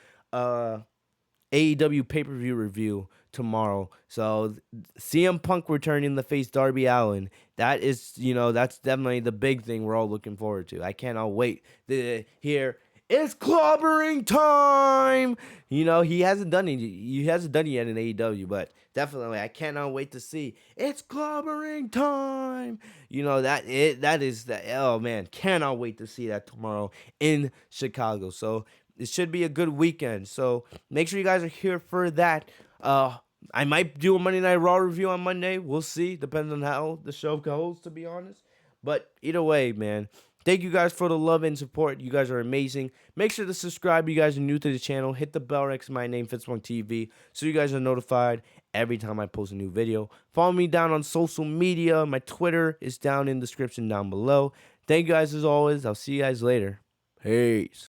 AEW pay-per-view review tomorrow. So CM Punk returning to face Darby Allin. That is, that's definitely the big thing we're all looking forward to. I cannot wait to hear it's clobbering time. He hasn't done it. He hasn't done it yet in AEW, but definitely I cannot wait to see it's clobbering time. That is that. Oh man, cannot wait to see that tomorrow in Chicago. So it should be a good weekend. So make sure you guys are here for that. I might do a Monday Night Raw review on Monday. We'll see. Depends on how the show goes, to be honest. But either way, man, thank you guys for the love and support. You guys are amazing. Make sure to subscribe. You guys are new to the channel. Hit the bell next to my name, Fitzmonk TV, so you guys are notified every time I post a new video. Follow me down on social media. My Twitter is down in the description down below. Thank you guys as always. I'll see you guys later. Peace.